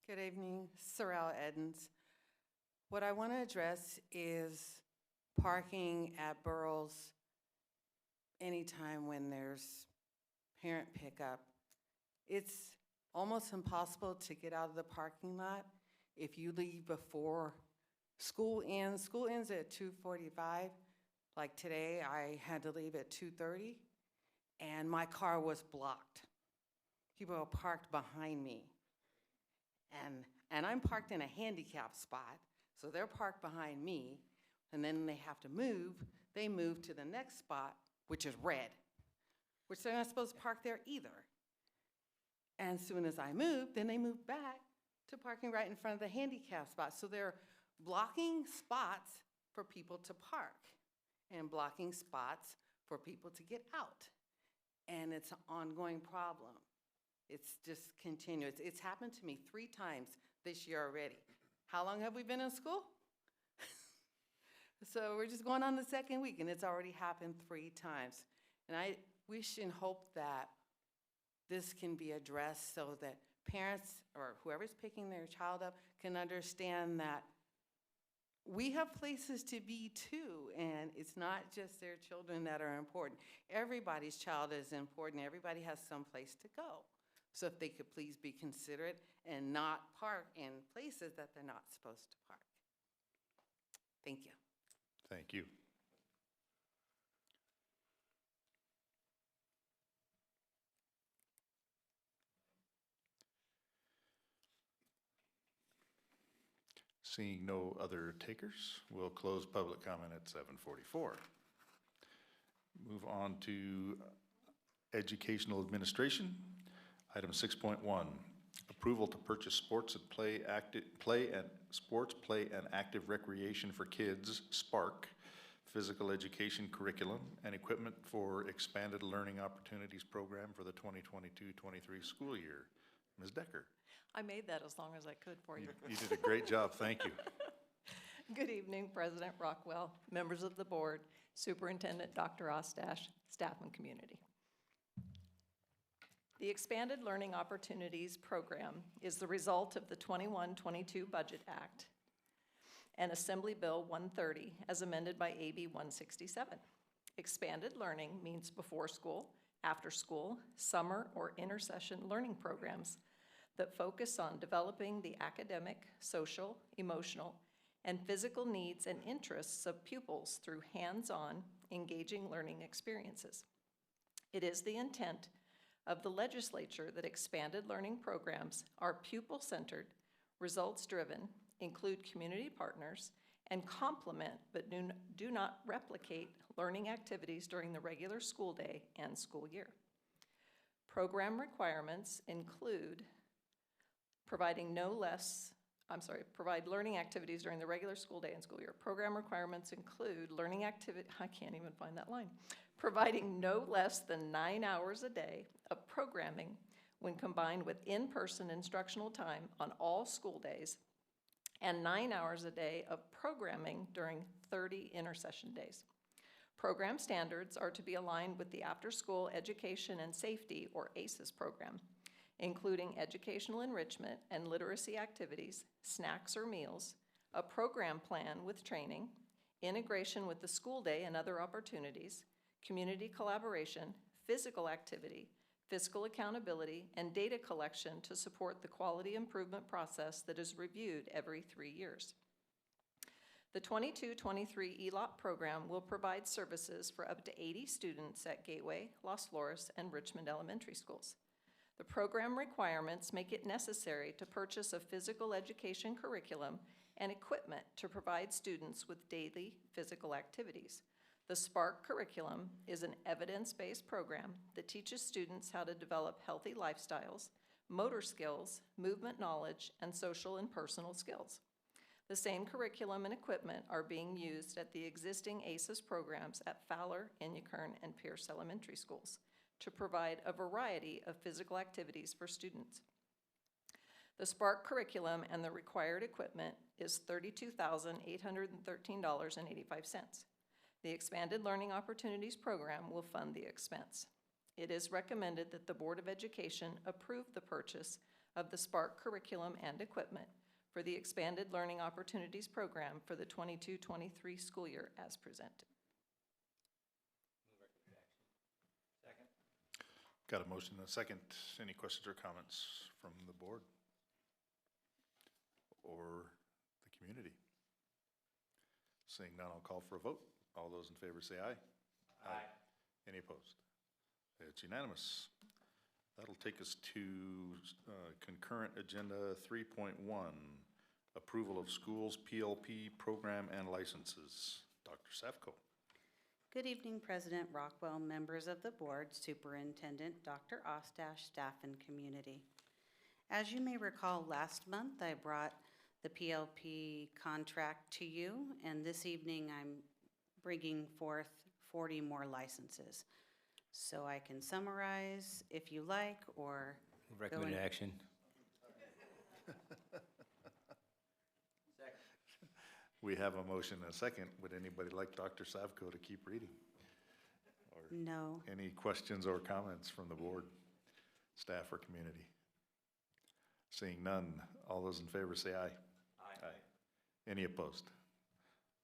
Good evening, Sorrel Edens. What I want to address is parking at Burroughs anytime when there's parent pickup. It's almost impossible to get out of the parking lot if you leave before school ends. School ends at 2:45. Like today, I had to leave at 2:30, and my car was blocked. People are parked behind me. And I'm parked in a handicap spot, so they're parked behind me, and then they have to move. They move to the next spot, which is red, which they're not supposed to park there either. And as soon as I move, then they move back to parking right in front of the handicap spot. So they're blocking spots for people to park and blocking spots for people to get out. And it's an ongoing problem. It's just continuous. It's happened to me 3 times this year already. How long have we been in school? So we're just going on the 2nd week, and it's already happened 3 times. And I wish and hope that this can be addressed so that parents or whoever's picking their child up can understand that we have places to be too, and it's not just their children that are important. Everybody's child is important. Everybody has some place to go. So if they could please be considerate and not park in places that they're not supposed to park. Thank you. Thank you. Seeing no other takers, we'll close public comment at 7:44. Move on to educational administration. Item 6.1, approval to purchase sports and play and active recreation for kids, SPARK, physical education curriculum, and equipment for expanded learning opportunities program for the 2022-23 school year. Ms. Decker. I made that as long as I could for you. You did a great job, thank you. Good evening, President Rockwell, members of the board, Superintendent Dr. Ostash, staff and community. The Expanded Learning Opportunities Program is the result of the 21-22 Budget Act and Assembly Bill 130 as amended by AB 167. Expanded learning means before school, after school, summer or intersession learning programs that focus on developing the academic, social, emotional, and physical needs and interests of pupils through hands-on, engaging learning experiences. It is the intent of the legislature that expanded learning programs are pupil-centered, results-driven, include community partners, and complement but do not replicate learning activities during the regular school day and school year. Program requirements include provide learning activities during the regular school day and school year. Program requirements include learning activity, I can't even find that line. Providing no less than 9 hours a day of programming when combined with in-person instructional time on all school days and 9 hours a day of programming during 30 intersession days. Program standards are to be aligned with the After School Education and Safety, or ACES program, including educational enrichment and literacy activities, snacks or meals, a program plan with training, integration with the school day and other opportunities, community collaboration, physical activity, fiscal accountability, and data collection to support the quality improvement process that is reviewed every 3 years. The 22-23 ELOP program will provide services for up to 80 students at Gateway, Los Flores, and Richmond elementary schools. The program requirements make it necessary to purchase a physical education curriculum and equipment to provide students with daily physical activities. The SPARK curriculum is an evidence-based program that teaches students how to develop healthy lifestyles, motor skills, movement knowledge, and social and personal skills. The same curriculum and equipment are being used at the existing ACES programs at Fowler, Inyakern, and Pierce elementary schools to provide a variety of physical activities for students. The SPARK curriculum and the required equipment is $32,813.85. The Expanded Learning Opportunities Program will fund the expense. It is recommended that the Board of Education approve the purchase of the SPARK curriculum and equipment for the Expanded Learning Opportunities Program for the 22-23 school year as presented. Got a motion and a second. Any questions or comments from the board or the community? Seeing none, I'll call for a vote. All those in favor say aye. Aye. Any opposed? It's unanimous. That'll take us to concurrent agenda 3.1, approval of schools PLP program and licenses. Dr. Safko. Good evening, President Rockwell, members of the board, Superintendent Dr. Ostash, staff, and community. As you may recall, last month I brought the PLP contract to you, and this evening I'm bringing forth 40 more licenses. So I can summarize if you like, or Recommended action. We have a motion and a second. Would anybody like Dr. Savko to keep reading? Or no. any questions or comments from the board, staff, or community? Seeing none, all those in favor say aye. Aye. Aye. Any opposed?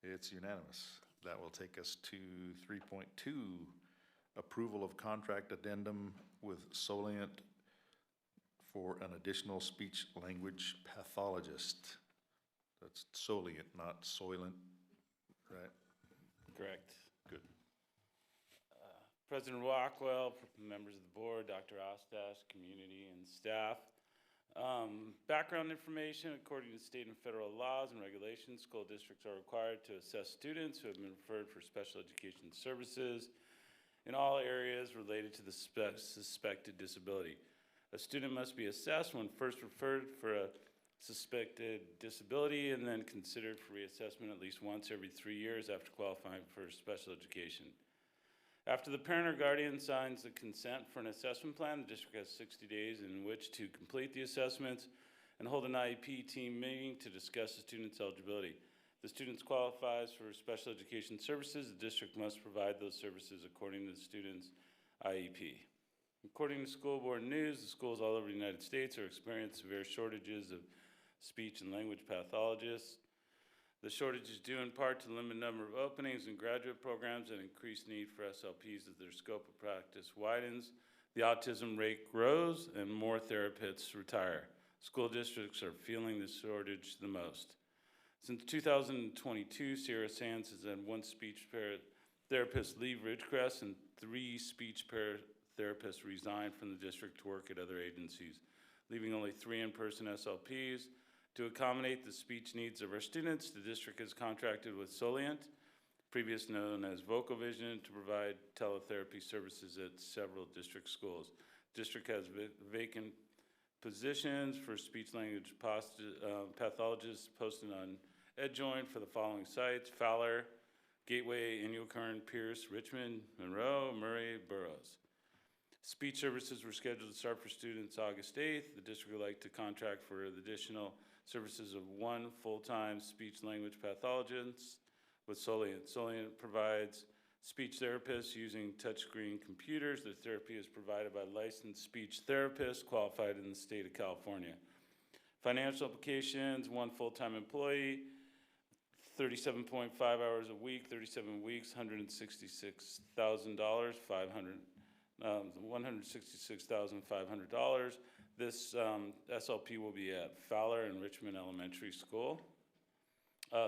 It's unanimous. That will take us to 3.2, approval of contract addendum with Solient for an additional speech language pathologist. That's Solient, not Soylent, right? Correct. Good. President Rockwell, members of the board, Dr. Ostash, community, and staff. Background information: according to state and federal laws and regulations, school districts are required to assess students who have been referred for special education services in all areas related to the suspected disability. A student must be assessed when first referred for a suspected disability and then considered for reassessment at least once every 3 years after qualifying for special education. After the parent or guardian signs the consent for an assessment plan, the district has 60 days in which to complete the assessments and hold an IEP team meeting to discuss the student's eligibility. If the student qualifies for special education services, the district must provide those services according to the student's IEP. According to School Board News, the schools all over the United States are experiencing severe shortages of speech and language pathologists. The shortage is due in part to the limited number of openings in graduate programs and increased need for SLPs as their scope of practice widens. The autism rate grows and more therapists retire. School districts are feeling the shortage the most. Since 2022, Sierra Sands has had 1 speech therapist leave Ridgecrest and 3 speech therapists resign from the district to work at other agencies, leaving only 3 in-person SLPs. To accommodate the speech needs of our students, the district has contracted with Solient, previously known as Vocal Vision, to provide teletherapy services at several district schools. District has vacant positions for speech language pathologists posted on EdJoin for the following sites: Fowler, Gateway, Inyokern, Pierce, Richmond, Monroe, Murray, Burroughs. Speech services were scheduled to start for students August 8th. The district would like to contract for the additional services of 1 full-time speech language pathologist with Solient. Solient provides speech therapists using touchscreen computers. The therapy is provided by licensed speech therapists qualified in the state of California. Financial implications: 1 full-time employee, 37.5 hours a week, 37 weeks, $166,000, $166,500. This SLP will be at Fowler and Richmond Elementary School.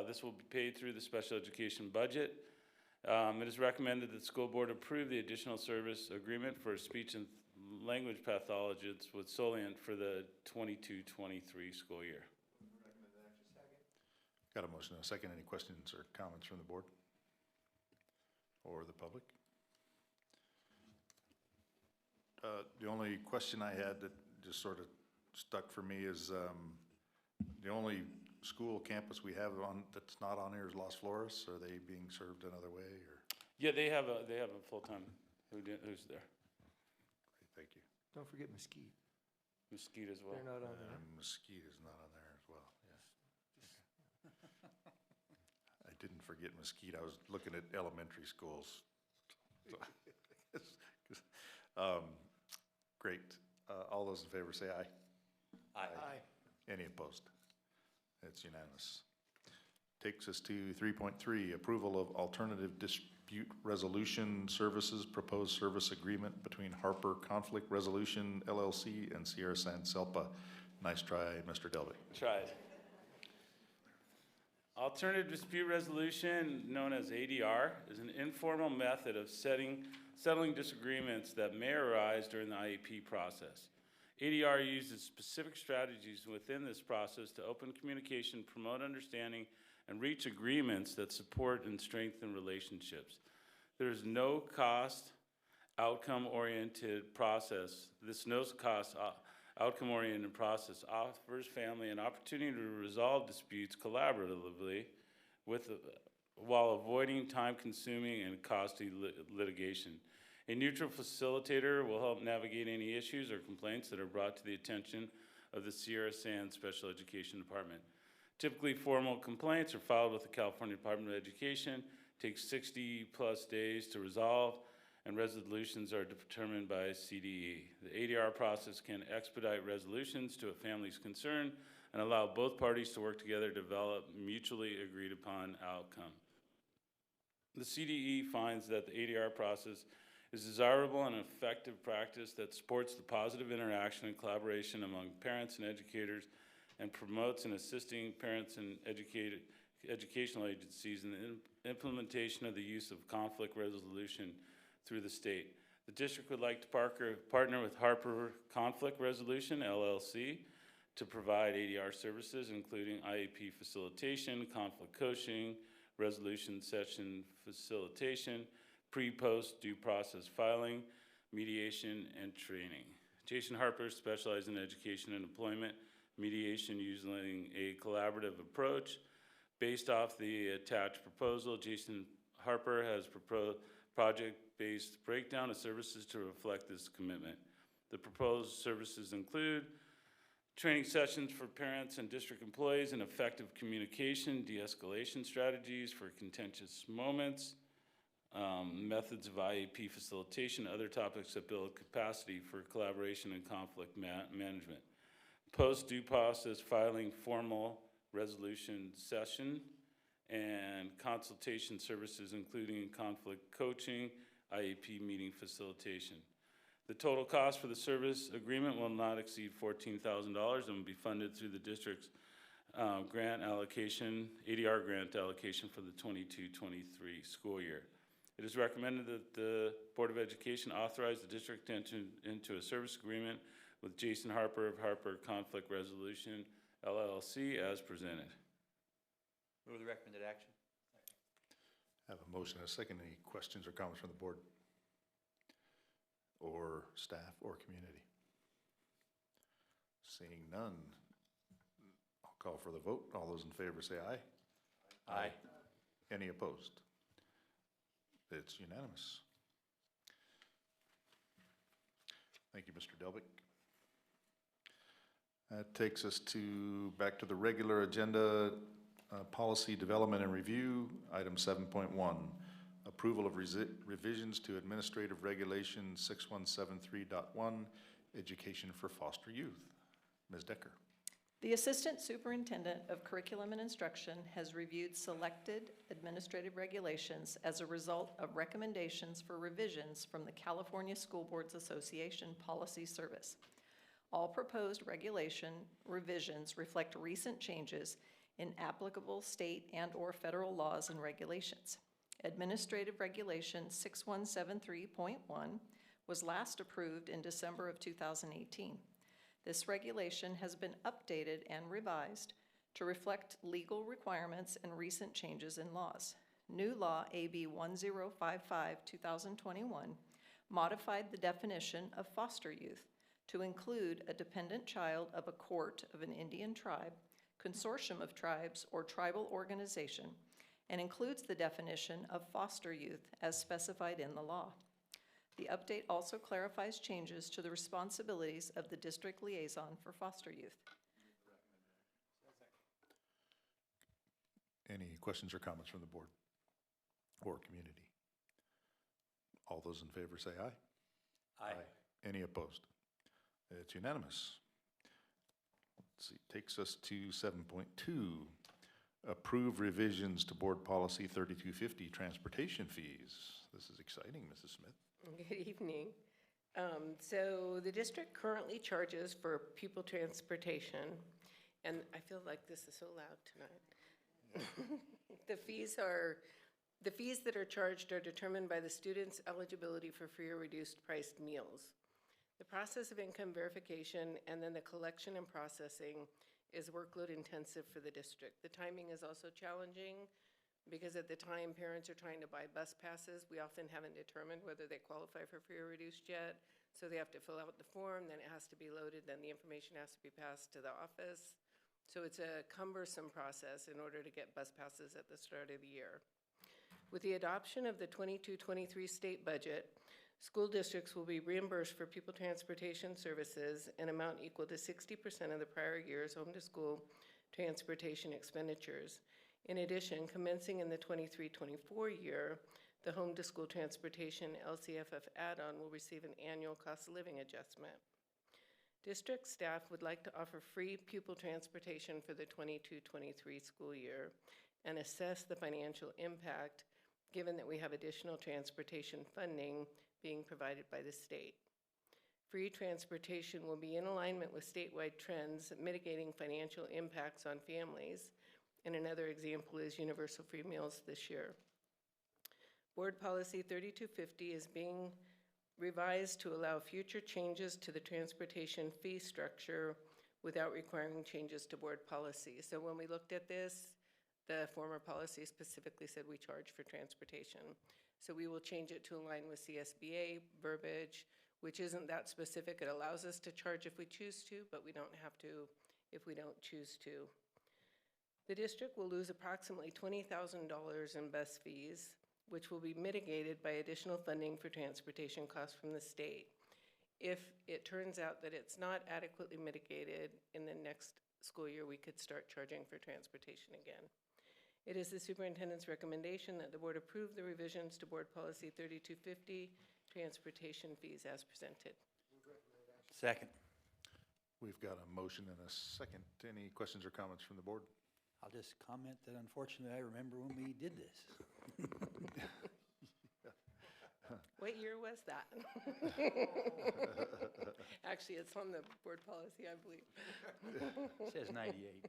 This will be paid through the special education budget. It is recommended that the school board approve the additional service agreement for speech and language pathologists with Solient for the 22-23 school year. Got a motion and a second. Any questions or comments from the board or the public? The only question I had that just sort of stuck for me is the only school campus we have on that's not on here is Las Flores. Are they being served another way, or? Yeah, they have a full-time who's there. Great, thank you. Don't forget Mesquite. Mesquite as well. They're not on there. Mesquite is not on there as well. Yes. I didn't forget Mesquite. I was looking at elementary schools. Great. All those in favor say aye. Aye. Any opposed? It's unanimous. Takes us to 3.3, approval of alternative dispute resolution services, proposed service agreement between Harper Conflict Resolution LLC and Sierra San Selpa. Nice try, Mr. Delvick. Tried. Alternative dispute resolution, known as ADR, is an informal method of settling disagreements that may arise during the IEP process. ADR uses specific strategies within this process to open communication, promote understanding, and reach agreements that support and strengthen relationships. There is no cost outcome-oriented process. This no-cost outcome-oriented process offers family an opportunity to resolve disputes collaboratively while avoiding time-consuming and costly litigation. A neutral facilitator will help navigate any issues or complaints that are brought to the attention of the Sierra San Special Education Department. Typically, formal complaints are filed with the California Department of Education, takes 60+ days to resolve, and resolutions are determined by CDE. The ADR process can expedite resolutions to a family's concern and allow both parties to work together to develop mutually agreed upon outcome. The CDE finds that the ADR process is desirable and effective practice that supports the positive interaction and collaboration among parents and educators and promotes and assisting parents and educational agencies in the implementation of the use of conflict resolution through the state. The district would like to partner with Harper Conflict Resolution, LLC, to provide ADR services, including IEP facilitation, conflict coaching, resolution session facilitation, pre-post due process filing, mediation, and training. Jason Harper specializes in education and employment mediation using a collaborative approach. Based off the attached proposal, Jason Harper has proposed project-based breakdown of services to reflect this commitment. The proposed services include training sessions for parents and district employees in effective communication, de-escalation strategies for contentious moments, methods of IEP facilitation, other topics that build capacity for collaboration and conflict management. Post-due process filing formal resolution session, and consultation services including conflict coaching, IEP meeting facilitation. The total cost for the service agreement will not exceed $14,000 and will be funded through the district's grant allocation, ADR grant allocation for the 22-23 school year. It is recommended that the Board of Education authorize the district to enter into a service agreement with Jason Harper of Harper Conflict Resolution, LLC, as presented. Move the recommended action. I have a motion and a second. Any questions or comments from the board? Or staff or community? Seeing none, I'll call for the vote. All those in favor say aye. Aye. Any opposed? It's unanimous. Thank you, Mr. Delvick. That takes us back to the regular agenda, policy development and review, item 7.1, approval of revisions to Administrative Regulation 6173.1, education for foster youth. Ms. Decker. The Assistant Superintendent of Curriculum and Instruction has reviewed selected administrative regulations as a result of recommendations for revisions from the California School Boards Association Policy Service. All proposed regulation revisions reflect recent changes in applicable state and/or federal laws and regulations. Administrative Regulation 6173.1 was last approved in December of 2018. This regulation has been updated and revised to reflect legal requirements and recent changes in laws. New law AB 1055-2021 modified the definition of foster youth to include a dependent child of a court of an Indian tribe, consortium of tribes, or tribal organization, and includes the definition of foster youth as specified in the law. The update also clarifies changes to the responsibilities of the district liaison for foster youth. Any questions or comments from the board or community? All those in favor say aye. Aye. Any opposed? It's unanimous. see, takes us to 7.2. Approve revisions to Board Policy 3250, transportation fees. This is exciting, Mrs. Smith. Good evening. So the district currently charges for pupil transportation, and I feel like this is so loud tonight. The fees that are charged are determined by the student's eligibility for free or reduced priced meals. The process of income verification and then the collection and processing is workload intensive for the district. The timing is also challenging because at the time parents are trying to buy bus passes, we often haven't determined whether they qualify for free or reduced yet. So they have to fill out the form, then it has to be loaded, then the information has to be passed to the office. So it's a cumbersome process in order to get bus passes at the start of the year. With the adoption of the 22-23 state budget, school districts will be reimbursed for pupil transportation services an amount equal to 60% of the prior year's home-to-school transportation expenditures. In addition, commencing in the 23-24 year, the home-to-school transportation LCFF add-on will receive an annual cost of living adjustment. District staff would like to offer free pupil transportation for the 22-23 school year and assess the financial impact given that we have additional transportation funding being provided by the state. Free transportation will be in alignment with statewide trends mitigating financial impacts on families, and another example is universal free meals this year. Board Policy 3250 is being revised to allow future changes to the transportation fee structure without requiring changes to board policy. So when we looked at this, the former policy specifically said we charge for transportation. So we will change it to align with CSBA verbiage, which isn't that specific. It allows us to charge if we choose to, but we don't have to if we don't choose to. The district will lose approximately $20,000 in bus fees, which will be mitigated by additional funding for transportation costs from the state. If it turns out that it's not adequately mitigated in the next school year, we could start charging for transportation again. It is the superintendent's recommendation that the board approve the revisions to Board Policy 3250, transportation fees as presented. Second. We've got a motion and a second. Any questions or comments from the board? I'll just comment that unfortunately I remember when we did this. What year was that? Actually, it's on the board policy, I believe. It says 98.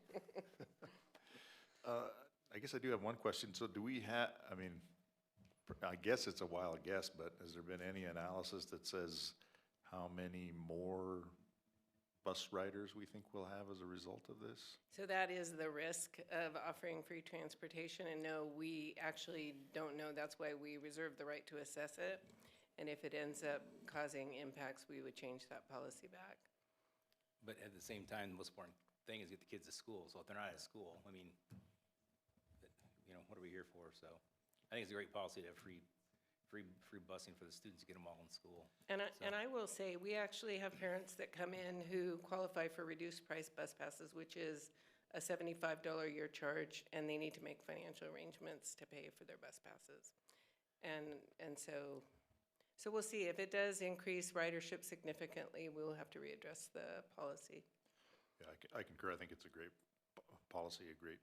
I guess I do have one question. So do we have, I mean, I guess it's a wild guess, but has there been any analysis that says how many more bus riders we think we'll have as a result of this? So that is the risk of offering free transportation, and no, we actually don't know. That's why we reserve the right to assess it. And if it ends up causing impacts, we would change that policy back. But at the same time, the most important thing is get the kids to school. So if they're not at school, I mean, you know, what are we here for? So I think it's a great policy to have free busing for the students to get them all in school. And I will say, we actually have parents that come in who qualify for reduced price bus passes, which is a $75 a year charge, and they need to make financial arrangements to pay for their bus passes. And so we'll see. If it does increase ridership significantly, we'll have to readdress the policy. Yeah, I concur. I think it's a great policy, a great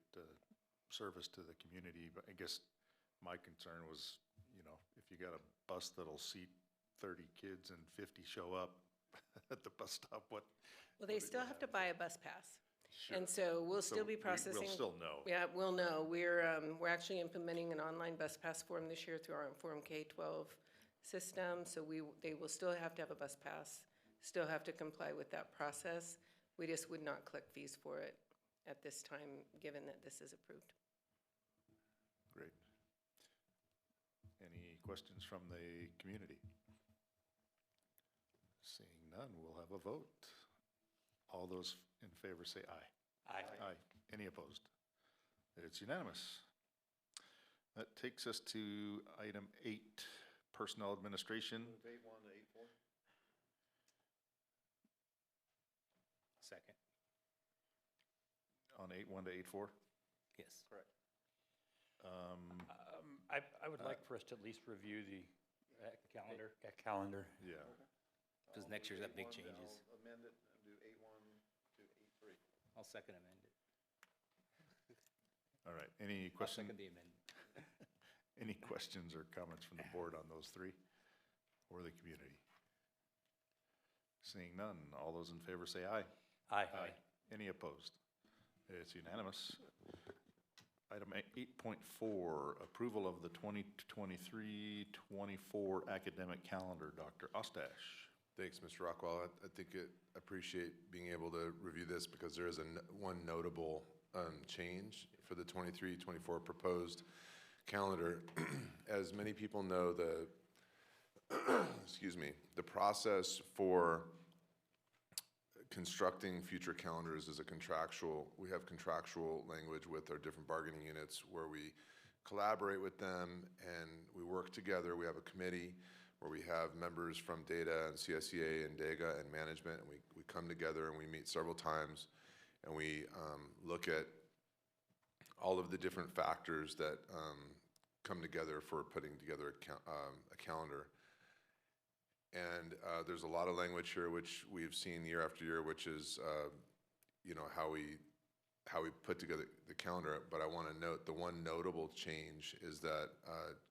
service to the community. But I guess my concern was, you know, if you got a bus that'll seat 30 kids and 50 show up at the bus stop, what? Well, they still have to buy a bus pass. Sure. And so we'll still be processing. We'll still know. Yeah, we'll know. We're actually implementing an online bus pass form this year through our Inform K-12 system. So they will still have to have a bus pass, still have to comply with that process. We just would not collect fees for it at this time, given that this is approved. Great. Any questions from the community? Seeing none, we'll have a vote. All those in favor say aye. Aye. Aye. Any opposed? It's unanimous. That takes us to item 8, personnel administration. Move 8-1 to 8-4. Second. On 8-1 to 8-4? Yes. Correct. I would like for us to at least review the calendar. Yeah. Because next year's got big 8-1, changes. I'll amend it and do 8-1 to 8-3. I'll second amend it. All right, any I'll questions? second the amendment. Any questions or comments from the board on those three or the community? Seeing none, all those in favor say aye. Aye. Any opposed? It's unanimous. Item 8.4, approval of the 2023-24 academic calendar. Dr. Ostash. Thanks, Mr. Rockwell. I think appreciate being able to review this because there is one notable change for the 23-24 proposed calendar. As many people know, the process for constructing future calendars is we have contractual language with our different bargaining units where we collaborate with them and we work together. We have a committee where we have members from data and CSEA and DAGA and management, and we come together and we meet several times and we look at all of the different factors that come together for putting together a calendar. And there's a lot of language here which we've seen year after year, which is how we put together the calendar. But I want to note the one notable change is that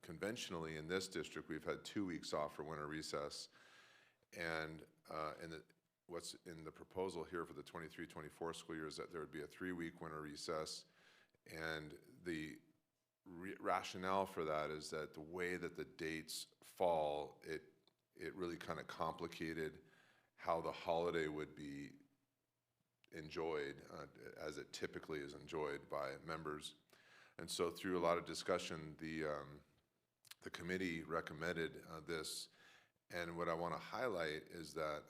conventionally in this district we've had 2 weeks off for winter recess, and what's in the proposal here for the 23-24 school year is that there would be a 3-week winter recess, and the rationale for that is that the way that the dates fall, it really kind of complicated how the holiday would be enjoyed as it typically is enjoyed by members. And so through a lot of discussion, the committee recommended this. And what I want to highlight is that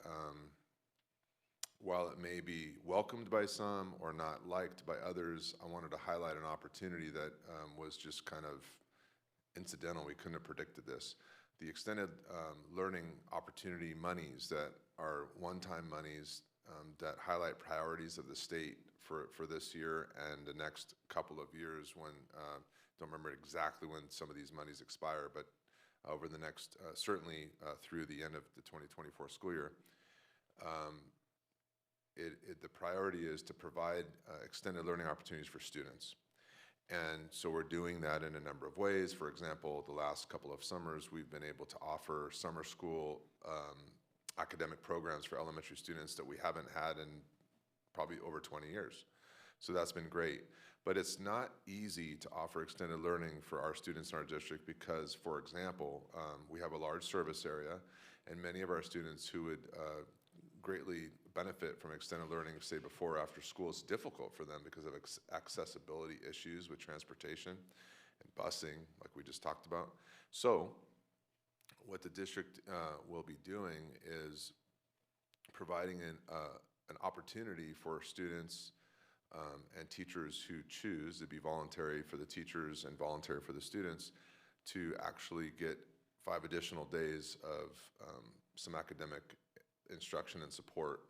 while it may be welcomed by some or not liked by others, I wanted to highlight an opportunity that was just kind of incidental. We couldn't have predicted this. The extended learning opportunity monies that are one-time monies that highlight priorities of the state for this year and the next couple of years when, don't remember exactly when some of these monies expire, but over the next, certainly through the end of the 2024 school year. The priority is to provide extended learning opportunities for students. And so we're doing that in a number of ways. For example, the last couple of summers, we've been able to offer summer school academic programs for elementary students that we haven't had in probably over 20 years. So that's been great. But it's not easy to offer extended learning for our students in our district because, for example, we have a large service area, and many of our students who would greatly benefit from extended learning, say before or after school, it's difficult for them because of accessibility issues with transportation and busing, like we just talked about. So what the district will be doing is providing an opportunity for students and teachers who choose to be voluntary for the teachers and voluntary for the students to actually get 5 additional days of some academic instruction and support.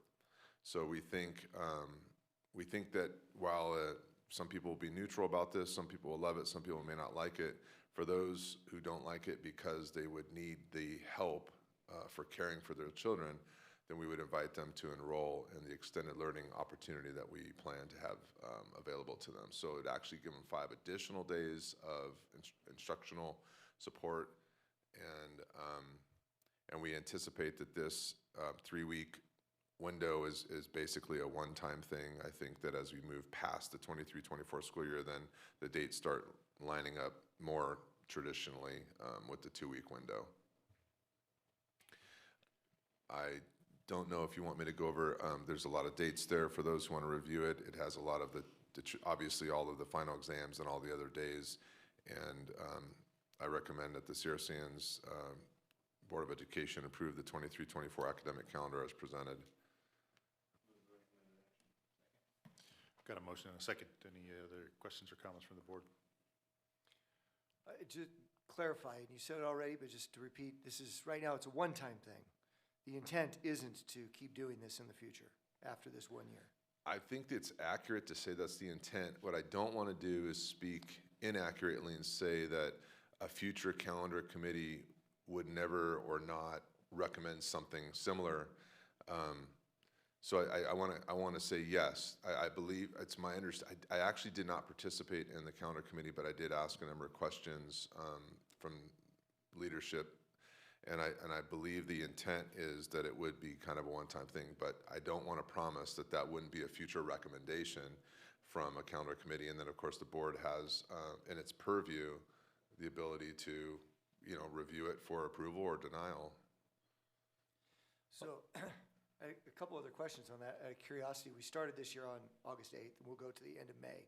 So we think that while some people will be neutral about this, some people will love it, some people may not like it. For those who don't like it because they would need the help for caring for their children, then we would invite them to enroll in the extended learning opportunity that we plan to have available to them. So it would actually give them 5 additional days of instructional support, and we anticipate that this 3-week window is basically a one-time thing. I think that as we move past the 23-24 school year, then the dates start lining up more traditionally with the 2-week window. I don't know if you want me to go over, there's a lot of dates there for those who want to review it. It has a lot of obviously all of the final exams and all the other days, and I recommend that the CRCN's Board of Education approve the 23-24 academic calendar as presented. Got a motion and a second. Any other questions or comments from the board? Just clarify, and you said it already, but just to repeat, this is, right now, it's a one-time thing. The intent isn't to keep doing this in the future, after this 1 year. I think it's accurate to say that's the intent. What I don't want to do is speak inaccurately and say that a future calendar committee would never or not recommend something similar. So I want to say yes. I believe, it's my understanding, I actually did not participate in the calendar committee, but I did ask a number of questions from leadership. And I believe the intent is that it would be kind of a one-time thing, but I don't want to promise that that wouldn't be a future recommendation from a calendar committee. And then, of course, the board has in its purview the ability to, review it for approval or denial. So, a couple other questions on that. Out of curiosity, we started this year on August 8th, and we'll go to the end of May.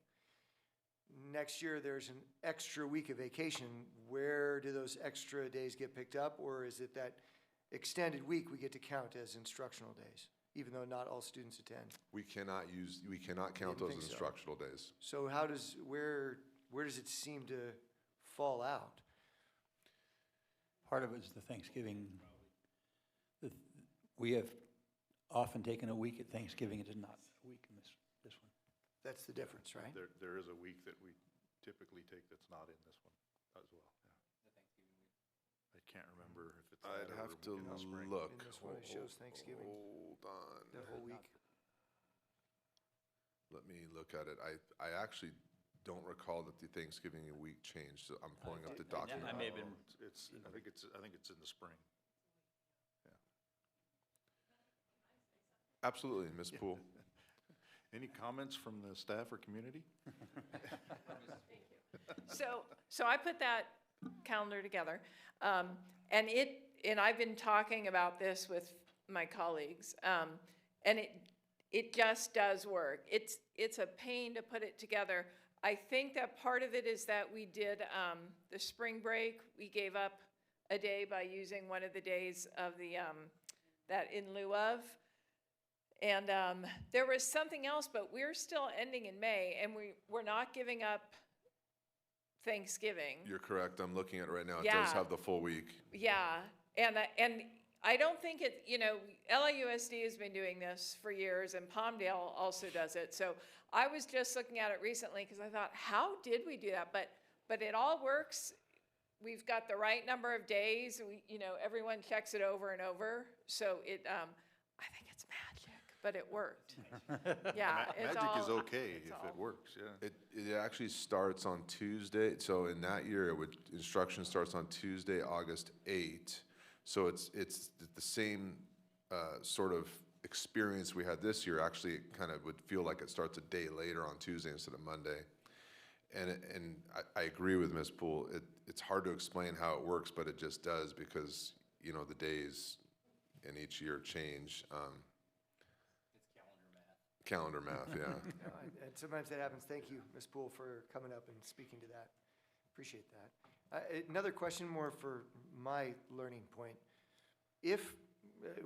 Next year, there's an extra week of vacation. Where do those extra days get picked up, or is it that extended week we get to count as instructional days, even though not all students attend? We cannot count those as instructional days. So where does it seem to fall out? Part of it is the Thanksgiving. We have often taken a week at Thanksgiving. It is not a week in this one. That's the difference, right? There is a week that we typically take that's not in this one as well, yeah. I can't remember if it's. I'd that or have to in the spring. look. In this one, it shows Thanksgiving. Hold on. The whole week. Let me look at it. I actually don't recall that the Thanksgiving week changed, so I'm pulling up the document. I may have been. I think it's in the spring. Absolutely, Ms. Poole. Any comments from the staff or community? So I put that calendar together, and I've been talking about this with my colleagues, and it just does work. It's a pain to put it together. I think that part of it is that we did the spring break. We gave up a day by using one of the days of the that in lieu of. And there was something else, but we're still ending in May, and we're not giving up Thanksgiving. You're correct. I'm looking at it right now. It Yeah. does have the full week. Yeah, and I don't think it, LAUSD has been doing this for years, and Palmdale also does it. So I was just looking at it recently because I thought, how did we do that? But it all works. We've got the right number of days. Everyone checks it over and over. So I think it's magic, but it worked. Yeah, Magic is okay if it works, yeah. It actually starts on Tuesday. So in that year, instruction starts on Tuesday, August 8th. So it's the same sort of experience we had this year. Actually, it kind of would feel like it starts a day later on Tuesday instead of Monday. And I agree with Ms. Poole. It's hard to explain how it works, but it just does because, the days in each year change. It's calendar math, yeah. And sometimes that happens. Thank you, Ms. Poole, for coming up and speaking to that. Appreciate that. Another question more for my learning point.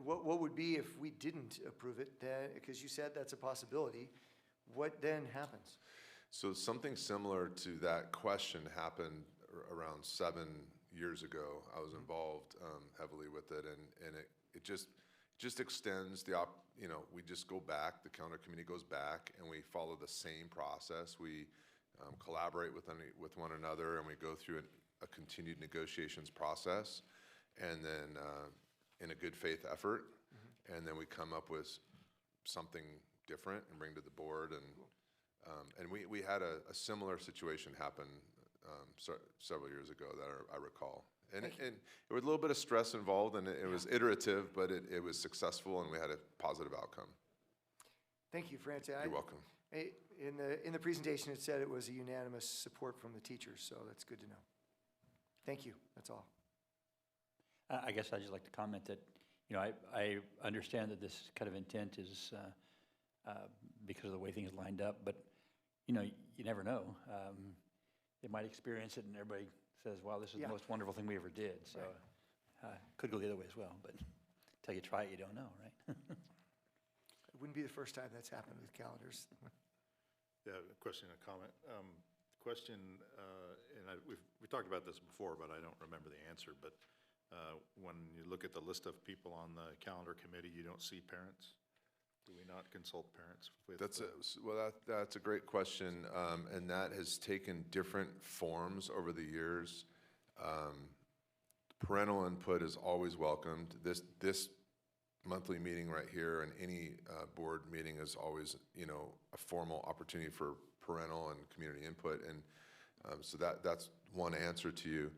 What would be if we didn't approve it, because you said that's a possibility, what then happens? So something similar to that question happened around 7 years ago. I was involved heavily with it, and it just extends we just go back, the calendar committee goes back, and we follow the same process. We collaborate with one another, and we go through a continued negotiations process, and then in a good faith effort, and then we come up with something different and bring to the board. And we had a similar situation happen several years ago that I recall. And there was a little bit of stress involved, and it was iterative, but it was successful, and we had a positive outcome. Thank you for answering. You're welcome. In the presentation, it said it was a unanimous support from the teachers, so that's good to know. Thank you. That's all. I guess I'd just like to comment that, I understand that this kind of intent is because of the way things lined up, but, you never know. They might experience it and everybody says, wow, this is the most wonderful thing we ever did. So could go the other way as well, but until you try it, you don't know, right? It wouldn't be the first time that's happened with calendars. Yeah, a question and a comment. Question, and we talked about this before, but I don't remember the answer, but when you look at the list of people on the calendar committee, you don't see parents? Do we not consult parents with? That's a great question, and that has taken different forms over the years. Parental input is always welcomed. This monthly meeting right here, and any board meeting is always, a formal opportunity for parental and community input. And so that's one answer to you.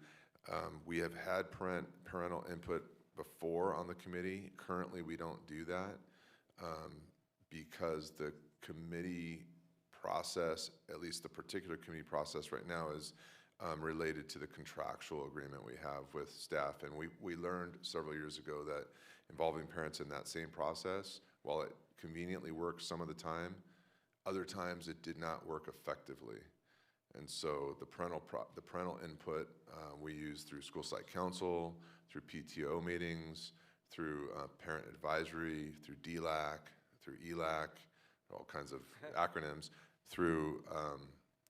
We have had parental input before on the committee. Currently, we don't do that because the committee process, at least the particular committee process right now, is related to the contractual agreement we have with staff. And we learned several years ago that involving parents in that same process, while it conveniently works some of the time, other times it did not work effectively. And so the parental input we use through school site council, through PTO meetings, through parent advisory, through DLAC, through ELAC, all kinds of acronyms, through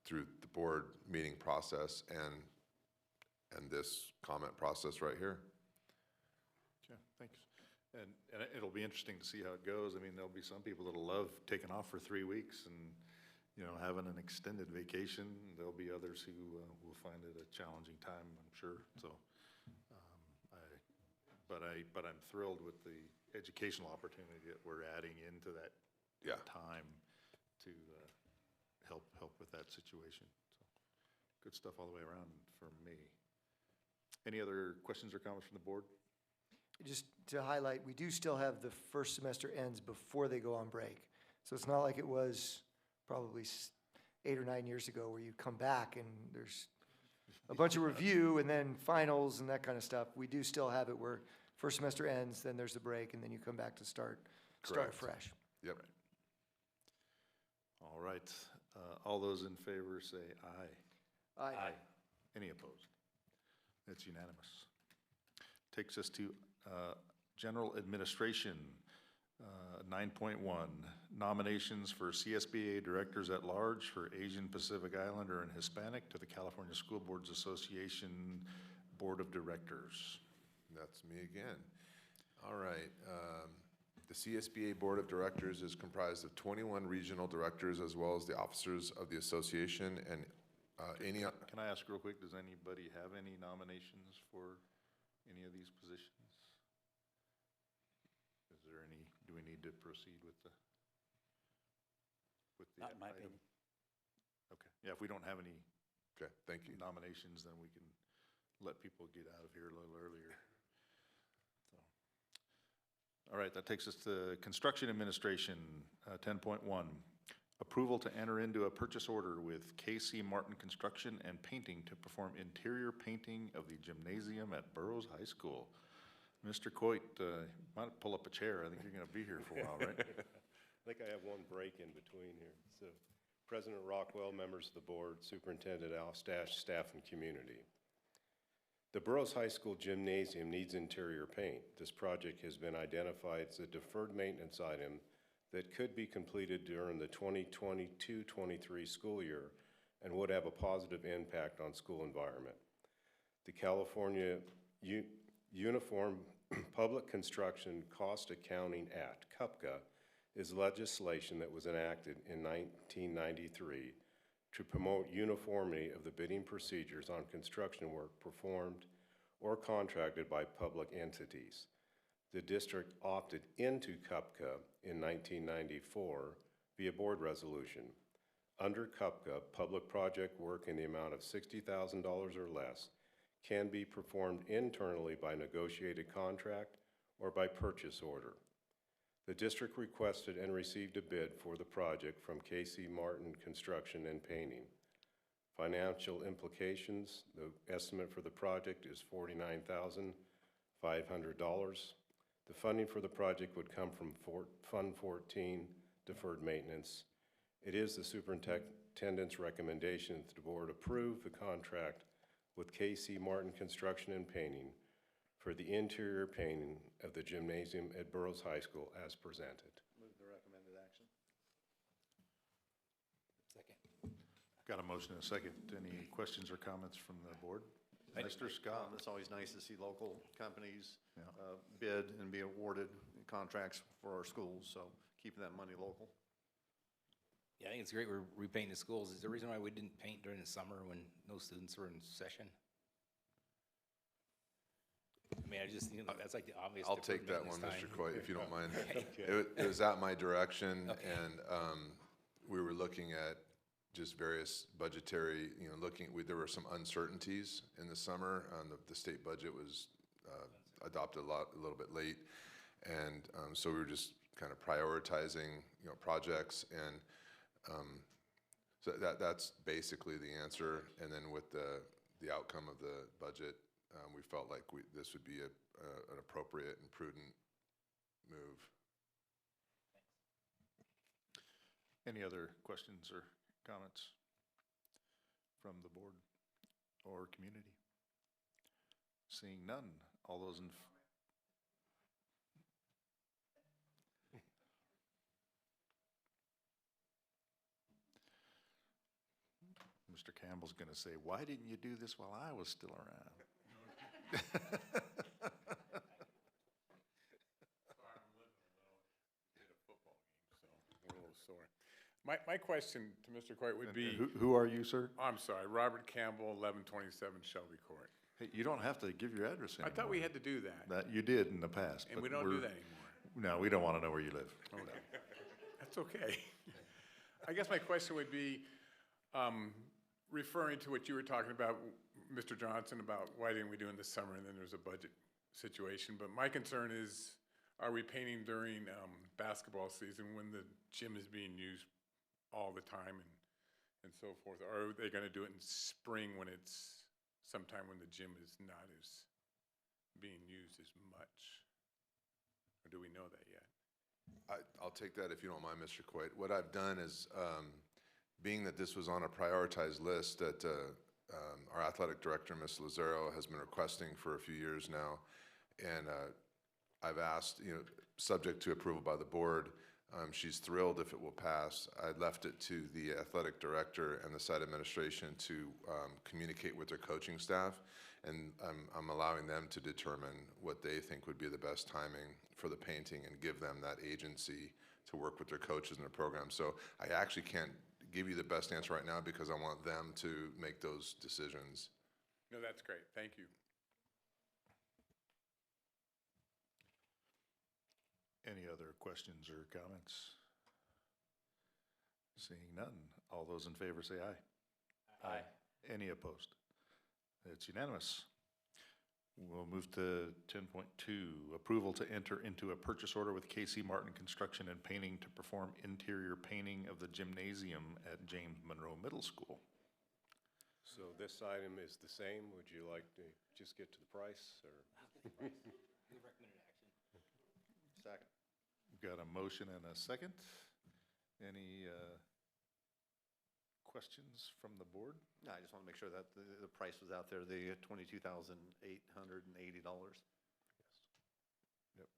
the board meeting process and this comment process right here. Okay, thanks. And it'll be interesting to see how it goes. I mean, there'll be some people that'll love taking off for 3 weeks and, having an extended vacation. There'll be others who will find it a challenging time, I'm sure. So, but I'm thrilled with the educational opportunity that we're adding into that time to help with that situation. So, good stuff all the way around for me. Any other questions or comments from the board? Just to highlight, we do still have the first semester ends before they go on break. So it's not like it was probably 8 or 9 years ago where you come back and there's a bunch of review and then finals and that kind of stuff. We do still have it where first semester ends, then there's the break, and then you come back to start fresh. Yep. All right. All those in favor say aye. Aye. Any opposed? That's unanimous. Takes us to General Administration, 9.1, nominations for CSBA Directors at Large for Asian Pacific Islander and Hispanic to the California School Boards Association Board of Directors. That's me again. All right. The CSBA Board of Directors is comprised of 21 regional directors as well as the officers of the association and Can I ask real quick, does anybody have any nominations for any of these positions? Is there any, do we need to proceed with the Not in my item? opinion. Okay, yeah, if we don't have any Okay, thank you. nominations, then we can let people get out of here a little earlier. So, all right, that takes us to Construction Administration, 10.1. Approval to enter into a purchase order with KC Martin Construction and Painting to perform interior painting of the gymnasium at Burroughs High School. Mr. Coit, might pull up a chair. I think you're going to be here for a while, right? I think I have one break in between here. So, President Rockwell, members of the board, Superintendent Alstash, staff, and community. The Burroughs High School gymnasium needs interior paint. This project has been identified as a deferred maintenance item that could be completed during the 2022-23 school year and would have a positive impact on school environment. The California Uniform Public Construction Cost Accounting Act, CUPCA, is legislation that was enacted in 1993 to promote uniformity of the bidding procedures on construction work performed or contracted by public entities. The district opted into CUPCA in 1994 via board resolution. Under CUPCA, public project work in the amount of $60,000 or less can be performed internally by negotiated contract or by purchase order. The district requested and received a bid for the project from KC Martin Construction and Painting. Financial implications, the estimate for the project is $49,500. The funding for the project would come from Fund 14, Deferred Maintenance. It is the superintendent's recommendation that the board approve the contract with KC Martin Construction and Painting for the interior painting of the gymnasium at Burroughs High School as presented. Move the recommended action. Second. Got a motion and a second. Any questions or comments from the board? Mr. Scott? It's always nice to see local companies Yeah. bid and be awarded contracts for our schools, so keeping that money local. Yeah, I think it's great we're repainting the schools. Is there a reason why we didn't paint during the summer when no students were in session? mean, I just, that's like the obvious. I'll take that deferred one, maintenance Mr. time. Coit, if you don't mind. Okay. It was at my direction, Okay. and we were looking at just various budgetary, there were some uncertainties in the summer. The state budget was adopted a little bit late, and so we were just kind of prioritizing, projects, and so that's basically the answer. And then with the outcome of the budget, we felt like this would be an appropriate and prudent move. Any other questions or comments from the board or community? Seeing none, all those in, Mr. Campbell's going to say, why didn't you do this while I was still around? A little sore. My question to Mr. Coit would be, Who are you, sir? I'm sorry, Robert Campbell, 1127 Shelby Court. Hey, you don't have to give your address I anymore. thought we had to do that, That you did in the past. and but we don't do we're- that anymore. No, we don't want to know where you live. Okay, that's okay. I guess my question would be, referring to what you were talking about, Mr. Johnson, about why didn't we do it in the summer, and then there's a budget situation. But my concern is, are we painting during basketball season when the gym is being used all the time and so forth? Or are they going to do it in spring when it's sometime when the gym is not as being used as much? Or do we know that yet? I'll take that if you don't mind, Mr. Coit. What I've done is, being that this was on a prioritized list that our athletic director, Ms. Lazaro, has been requesting for a few years now, and I've asked, subject to approval by the board, she's thrilled if it will pass. I left it to the athletic director and the site administration to communicate with their coaching staff, and I'm allowing them to determine what they think would be the best timing for the painting and give them that agency to work with their coaches and their program. So I actually can't give you the best answer right now because I want them to make those decisions. No, that's great. Thank you. Any other questions or comments? Seeing none, all those in favor say aye. Aye. Any opposed? It's unanimous. We'll move to 10.2, approval to enter into a purchase order with K.C. Martin Construction and Painting to perform interior painting of the gymnasium at James Monroe Middle School. So this item is the same. Would you like to just get to the price, or? Second. We've got a motion and a second. Any questions from the board? No, I just want to make sure that the price was out there, the $22,880. Yep.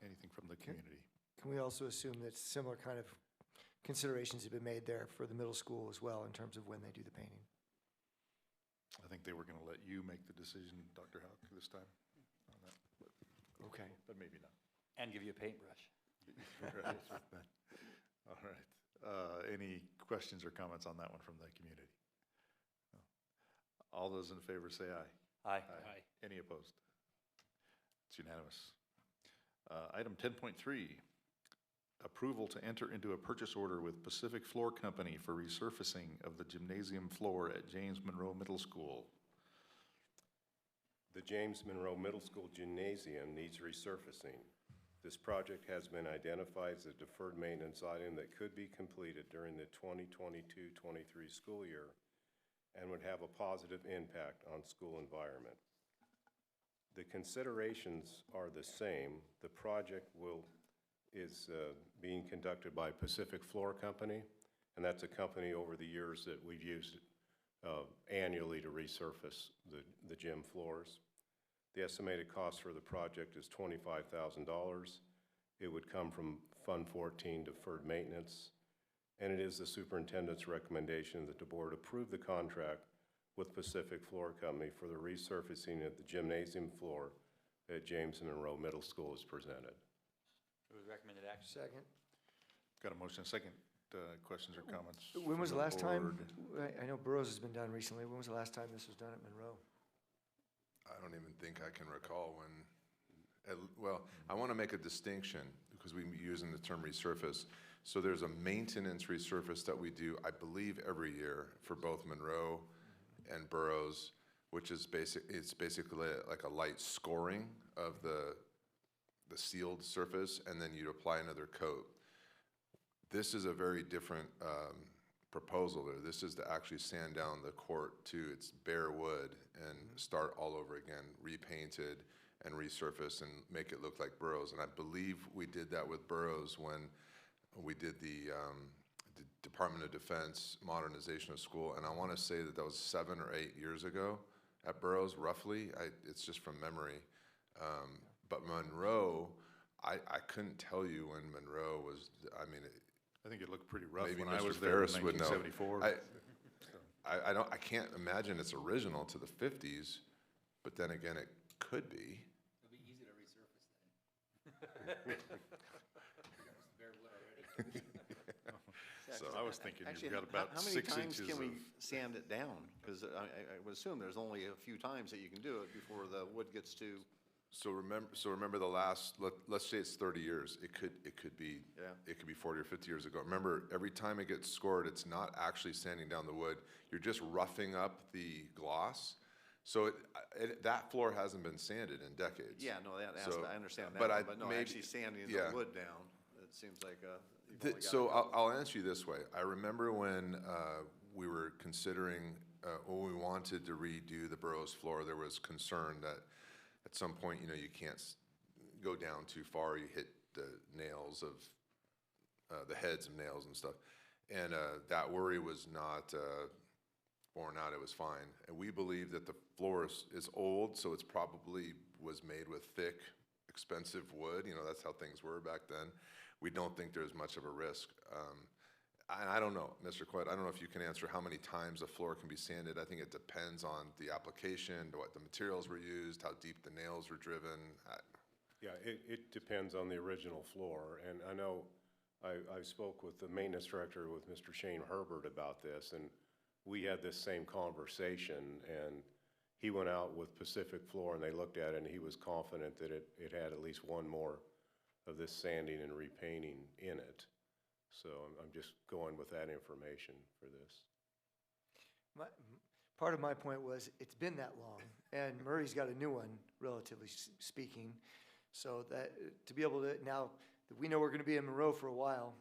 Anything from the community? Can we also assume that similar kind of considerations have been made there for the middle school as well in terms of when they do the painting? I think they were going to let you make the decision, Dr. Houck, this time on that. Okay. But maybe not. And give you a paintbrush. Right. All right. Any questions or comments on that one from the community? No. All those in favor say aye. Aye. Aye. Any opposed? It's unanimous. Item 10.3, approval to enter into a purchase order with Pacific Floor Company for resurfacing of the gymnasium floor at James Monroe Middle School. The James Monroe Middle School Gymnasium needs resurfacing. This project has been identified as a deferred maintenance item that could be completed during the 2022-23 school year and would have a positive impact on school environment. The considerations are the same. The project is being conducted by Pacific Floor Company, and that's a company over the years that we've used annually to resurface the gym floors. The estimated cost for the project is $25,000. It would come from Fund 14 deferred maintenance, and it is the superintendent's recommendation that the board approve the contract with Pacific Floor Company for the resurfacing of the gymnasium floor at James Monroe Middle School as presented. Move recommended action. Second. Got a motion and a second. Questions or comments? When was from the last time? board? I know Burroughs has been done recently. When was the last time this was done at Monroe? I don't even think I can recall when, well, I want to make a distinction because we're using the term resurface. So there's a maintenance resurface that we do, I believe, every year for both Monroe and Burroughs, which is it's basically like a light scoring of the sealed surface, and then you'd apply another coat. This is a very different proposal there. This is to actually sand down the court to its bare wood and start all over again, repainted and resurface and make it look like Burroughs. And I believe we did that with Burroughs when we did the Department of Defense modernization of school. And I want to say that was 7 or 8 years ago at Burroughs, roughly. It's just from memory. But Monroe, I couldn't tell you when Monroe was, I mean, I think it looked pretty rough maybe when Mr. I was there in Ferris would know. 1974. I can't imagine it's original to the 50s, but then again, it could be. It'll be easy to resurface then. Bare wood already. So I was thinking Actually, you've got about how many 6 times inches can we of. sand it down? Because I would assume there's only a few times that you can do it before the wood gets to. So remember the last, let's say it's 30 years. It could be, Yeah. it could be 40 or 50 years ago. Remember, every time it gets scored, it's not actually sanding down the wood. You're just roughing up the gloss. So that floor hasn't been sanded in decades. Yeah, no, So, I understand that, but but no, actually sanding yeah. the wood down, it seems like you've only got So a couple. I'll answer you this way. I remember when we were considering, when we wanted to redo the Burroughs floor, there was concern that at some point, you can't go down too far. You hit the nails of, the heads of nails and stuff. And that worry was not borne out. It was fine. And we believe that the floor is old, so it's probably was made with thick, expensive wood. That's how things were back then. We don't think there's much of a risk. And I don't know, Mr. Coit, I don't know if you can answer how many times a floor can be sanded. I think it depends on the application, what the materials were used, how deep the nails were driven. Yeah, it depends on the original floor. And I know I spoke with the maintenance director, with Mr. Shane Herbert, about this, and we had this same conversation, and he went out with Pacific Floor and they looked at it, and he was confident that it had at least one more of this sanding and repainting in it. So I'm just going with that information for this. Part of my point was, it's been that long, and Murray's got a new one, relatively speaking. So that, to be able to, now that we know we're gonna be in Monroe for a while,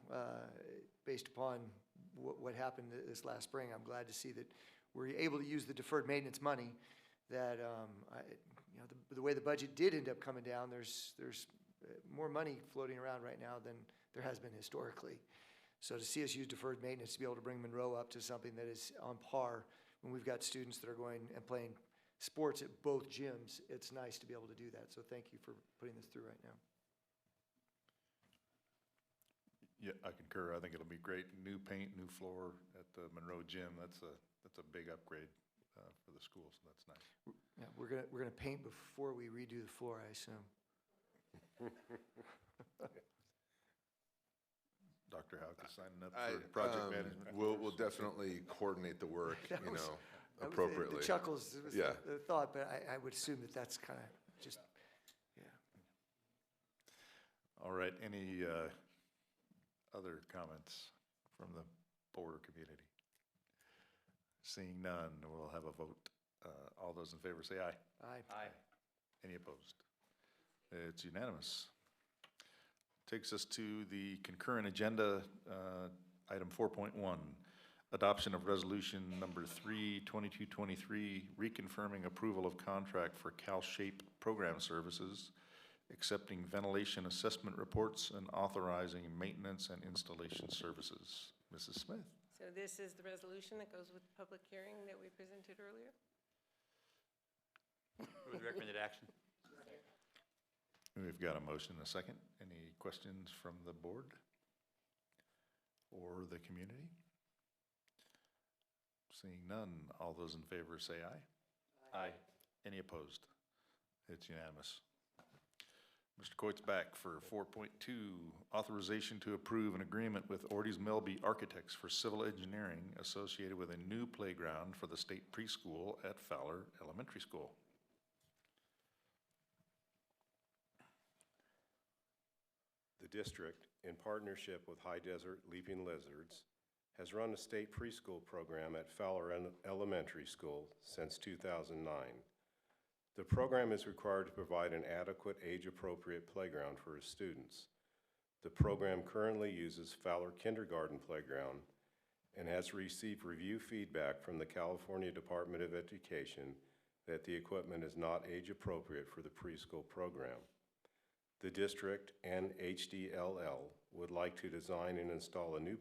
based upon what happened this last spring, I'm glad to see that we're able to use the deferred maintenance money, that, the way the budget did end up coming down, there's more money floating around right now than there has been historically. So to see us use deferred maintenance to be able to bring Monroe up to something that is on par when we've got students that are going and playing sports at both gyms, it's nice to be able to do that. So thank you for putting this through right now. Yeah, I concur. I think it'll be great. New paint, new floor at the Monroe gym. That's a big upgrade for the school, so that's nice. Yeah, we're gonna paint before we redo the floor, I assume. Dr. Houck is signing up for project management. We'll definitely coordinate the work, That was appropriately. The chuckles was Yeah. the thought, but I would assume that that's kind of just, yeah. All right, any other comments from the board or community? Seeing none, we'll have a vote. All those in favor say aye. Aye. Any opposed? It's unanimous. Takes us to the concurrent agenda, item 4.1, adoption of resolution number 3, 2223, reconfirming approval of contract for CalShape program services, accepting ventilation assessment reports, and authorizing maintenance and installation services. Mrs. Smith. So this is the resolution that goes with the public hearing that we presented earlier? Move the recommended action. We've got a motion and a second. Any questions from the board or the community? Seeing none, all those in favor say aye. Aye. Any opposed? It's unanimous. Mr. Coit's back for 4.2, authorization to approve an agreement with Ortiz Melby Architects for civil engineering associated with a new playground for the state preschool at Fowler Elementary School. The district, in partnership with High Desert Leaping Lizards, has run a state preschool program at Fowler Elementary School since 2009. The program is required to provide an adequate age-appropriate playground for its students. The program currently uses Fowler Kindergarten Playground and has received review feedback from the California Department of Education that the equipment is not age-appropriate for the preschool program. The district and HDLL would like to design and install a new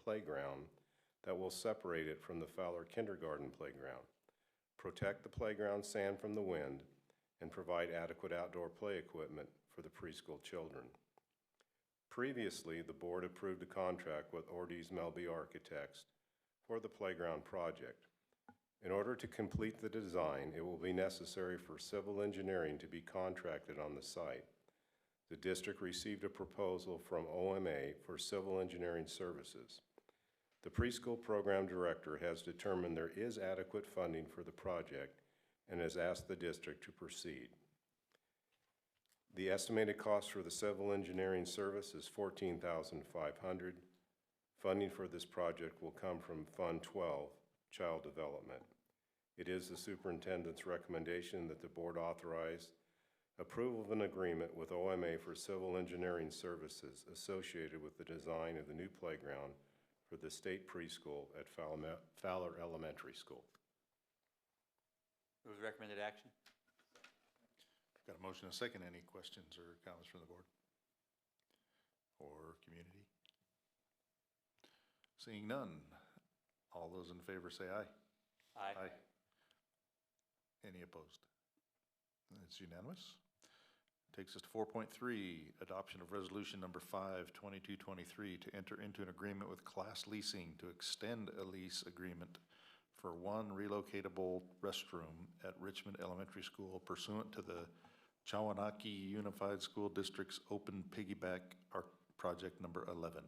playground that will separate it from the Fowler Kindergarten Playground, protect the playground sand from the wind, and provide adequate outdoor play equipment for the preschool children. Previously, the board approved a contract with Ortiz Melby Architects for the playground project. In order to complete the design, it will be necessary for civil engineering to be contracted on the site. The district received a proposal from OMA for civil engineering services. The preschool program director has determined there is adequate funding for the project and has asked the district to proceed. The estimated cost for the civil engineering service is $14,500. Funding for this project will come from Fund 12, Child Development. It is the superintendent's recommendation that the board authorize approval of an agreement with OMA for civil engineering services associated with the design of the new playground for the state preschool at Fowler Elementary School. Move the recommended action. Got a motion and a second. Any questions or comments from the board or community? Seeing none, all those in favor say aye. Aye. Any opposed? It's unanimous. Takes us to 4.3, adoption of resolution number 5, 2223, to enter into an agreement with Class Leasing to extend a lease agreement for one relocatable restroom at Richmond Elementary School pursuant to the Chawanaki Unified School District's Open Piggyback Project number 11.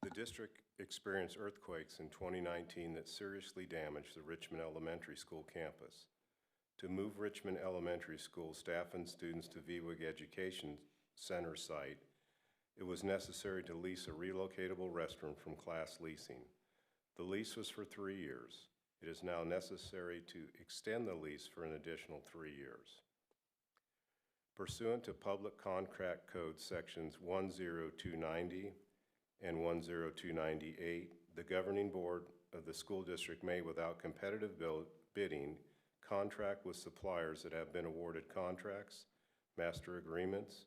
The district experienced earthquakes in 2019 that seriously damaged the Richmond Elementary School campus. To move Richmond Elementary School staff and students to VWIG Education Center site, it was necessary to lease a relocatable restroom from Class Leasing. The lease was for 3 years. It is now necessary to extend the lease for an additional 3 years. Pursuant to Public Contract Code Sections 10290 and 10298, the governing board of the school district may, without competitive bidding, contract with suppliers that have been awarded contracts, master agreements,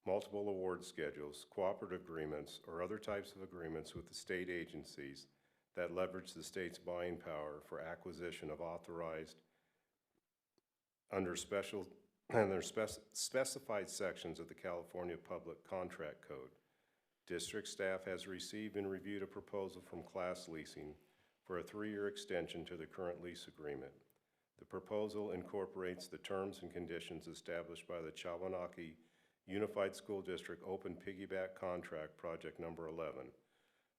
multiple award schedules, cooperative agreements, or other types of agreements with the state agencies that leverage the state's buying power for acquisition of authorized under specified sections of the California Public Contract Code. District staff has received and reviewed a proposal from Class Leasing for a 3-year extension to the current lease agreement. The proposal incorporates the terms and conditions established by the Chawanaki Unified School District Open Piggyback Contract Project number 11.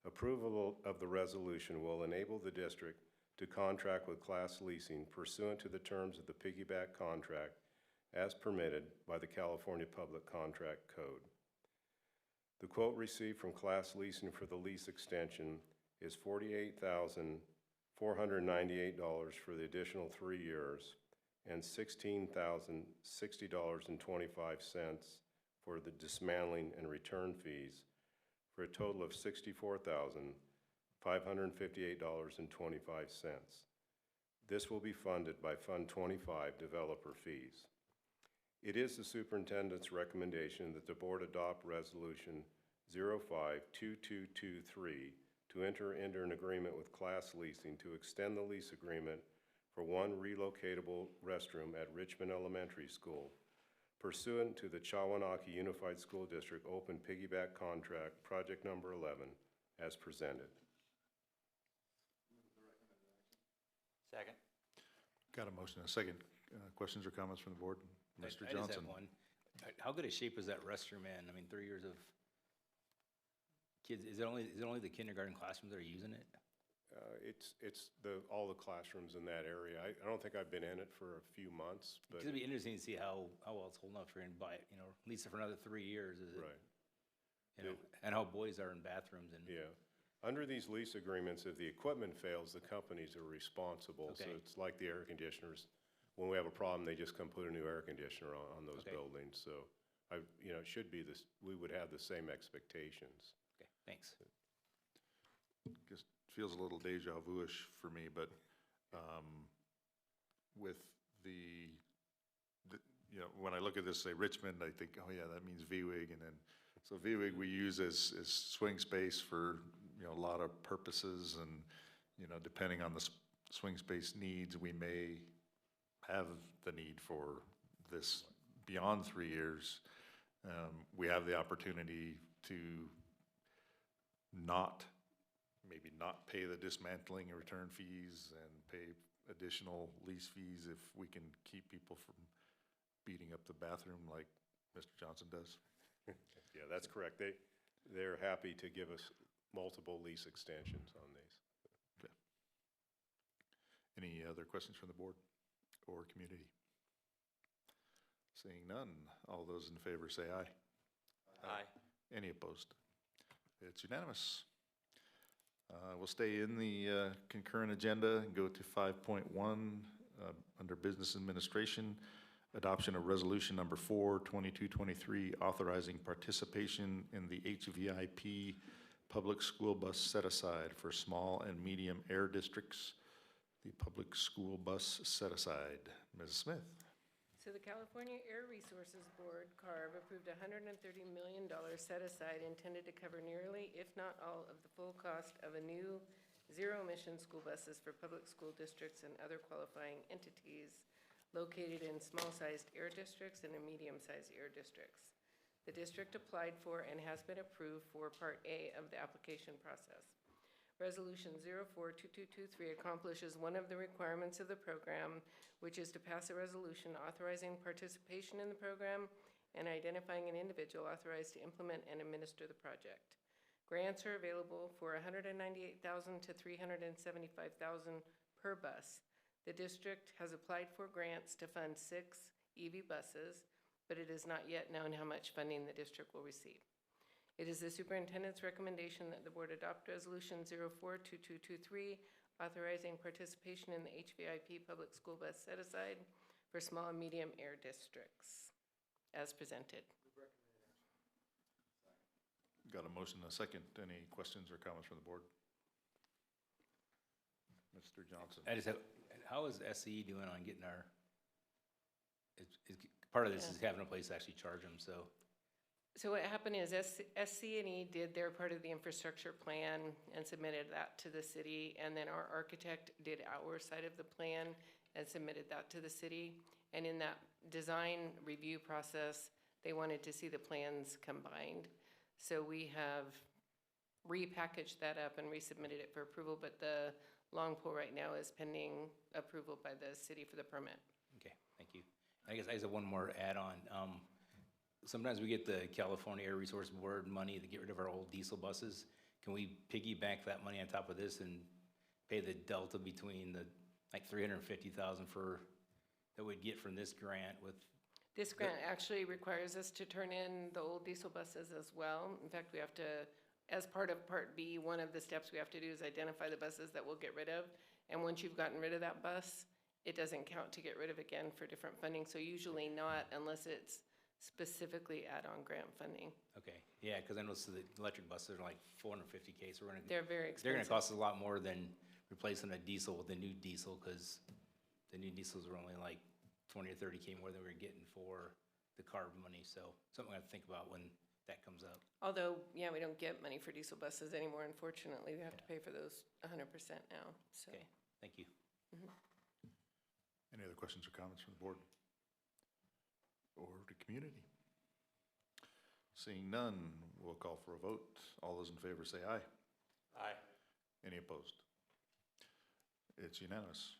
Approval of the resolution will enable the district to contract with Class Leasing pursuant to the terms of the piggyback contract as permitted by the California Public Contract Code. The quote received from Class Leasing for the lease extension is $48,498 for the additional 3 years and $16,060.25 for the dismantling and return fees, for a total of $64,558.25. This will be funded by Fund 25 developer fees. It is the superintendent's recommendation that the board adopt Resolution 052223 to enter into an agreement with Class Leasing to extend the lease agreement for one relocatable restroom at Richmond Elementary School pursuant to the Chawanaki Unified School District Open Piggyback Contract Project number 11 as presented. Second. Got a motion and a second. Questions or comments from the board? Mr. I just Johnson. have one. How good a shape is that restroom in? I mean, 3 years of kids, is it only the kindergarten classrooms that are using it? all the classrooms in that area. I don't think I've been in it for a few months, but. It'll be interesting to see how well it's holding up for, and buy it, you know, at least for another 3 years, is it? Right. You know, and how boys are in bathrooms and. Yeah. Under these lease agreements, if the equipment fails, the companies are responsible. So Okay. it's like the air conditioners. When we have a problem, they just come put a new air conditioner on those Okay. buildings. So it should be this, we would have the same expectations. Okay, thanks. Just feels a little deja vu-ish for me, but with you know, when I look at this, say Richmond, I think, oh yeah, that means VWIG, and then, so VWIG we use as swing space for, you know, a lot of purposes, and, you know, depending on the swing space needs, we may have the need for this beyond 3 years. We have the opportunity to maybe not pay the dismantling and return fees and pay additional lease fees if we can keep people from beating up the bathroom like Mr. Johnson does. Yeah, that's correct. They're happy to give us multiple lease extensions on these. Okay. Any other questions from the board or community? Seeing none, all those in favor say aye. Aye. Any opposed? It's unanimous. We'll stay in the concurrent agenda and go to 5.1 under Business Administration. Adoption of Resolution Number 4, 2223, authorizing participation in the HVIP Public School Bus Set-Aside for small and medium air districts. The Public School Bus Set-Aside. Ms. Smith. So the California Air Resources Board, CARB, approved a $130 million set-aside intended to cover nearly, if not all, of the full cost of a new zero-emission school buses for public school districts and other qualifying entities located in small-sized air districts and in medium-sized air districts. The district applied for and has been approved for Part A of the application process. Resolution 042223 accomplishes one of the requirements of the program, which is to pass a resolution authorizing participation in the program and identifying an individual authorized to implement and administer the project. Grants are available for $198,000 to $375,000 per bus. The district has applied for grants to fund 6 EV buses, but it is not yet known how much funding the district will receive. It is the superintendent's recommendation that the board adopt Resolution 042223, authorizing participation in the HVIP Public School Bus Set-Aside for small and medium air districts, as presented. Got a motion and a second. Any questions or comments from the board? Mr. Johnson. I just have, how is SCE doing on getting our, part of this is having a place to actually charge them, so. So what happened is SC&E did their part of the infrastructure plan and submitted that to the city, and then our architect did our side of the plan and submitted that to the city. And in that design review process, they wanted to see the plans combined. So we have repackaged that up and resubmitted it for approval, but the long pole right now is pending approval by the city for the permit. Okay, thank you. I guess I just have one more add-on. Sometimes we get the California Air Resource Board money to get rid of our old diesel buses. Can we piggyback that money on top of this and pay the delta between the, like, $350,000 that we'd get from this grant with? This grant actually requires us to turn in the old diesel buses as well. In fact, we have to, as part of Part B, one of the steps we have to do is identify the buses that we'll get rid of. And once you've gotten rid of that bus, it doesn't count to get rid of again for different funding. So usually not unless it's specifically add-on grant funding. Okay, yeah, because I noticed the electric buses are like $450K, so They're very expensive. they're gonna cost us a lot more than replacing a diesel with a new diesel, because the new diesels are only like 20 or 30K more than we were getting for the CARB money, so something I have to think about when that comes up. Although, yeah, we don't get money for diesel buses anymore, unfortunately. We have to pay for those 100% now, so. Okay, thank you. Any other questions or comments from the board or the community? Seeing none, we'll call for a vote. All those in favor say aye. Aye. Any opposed? It's unanimous.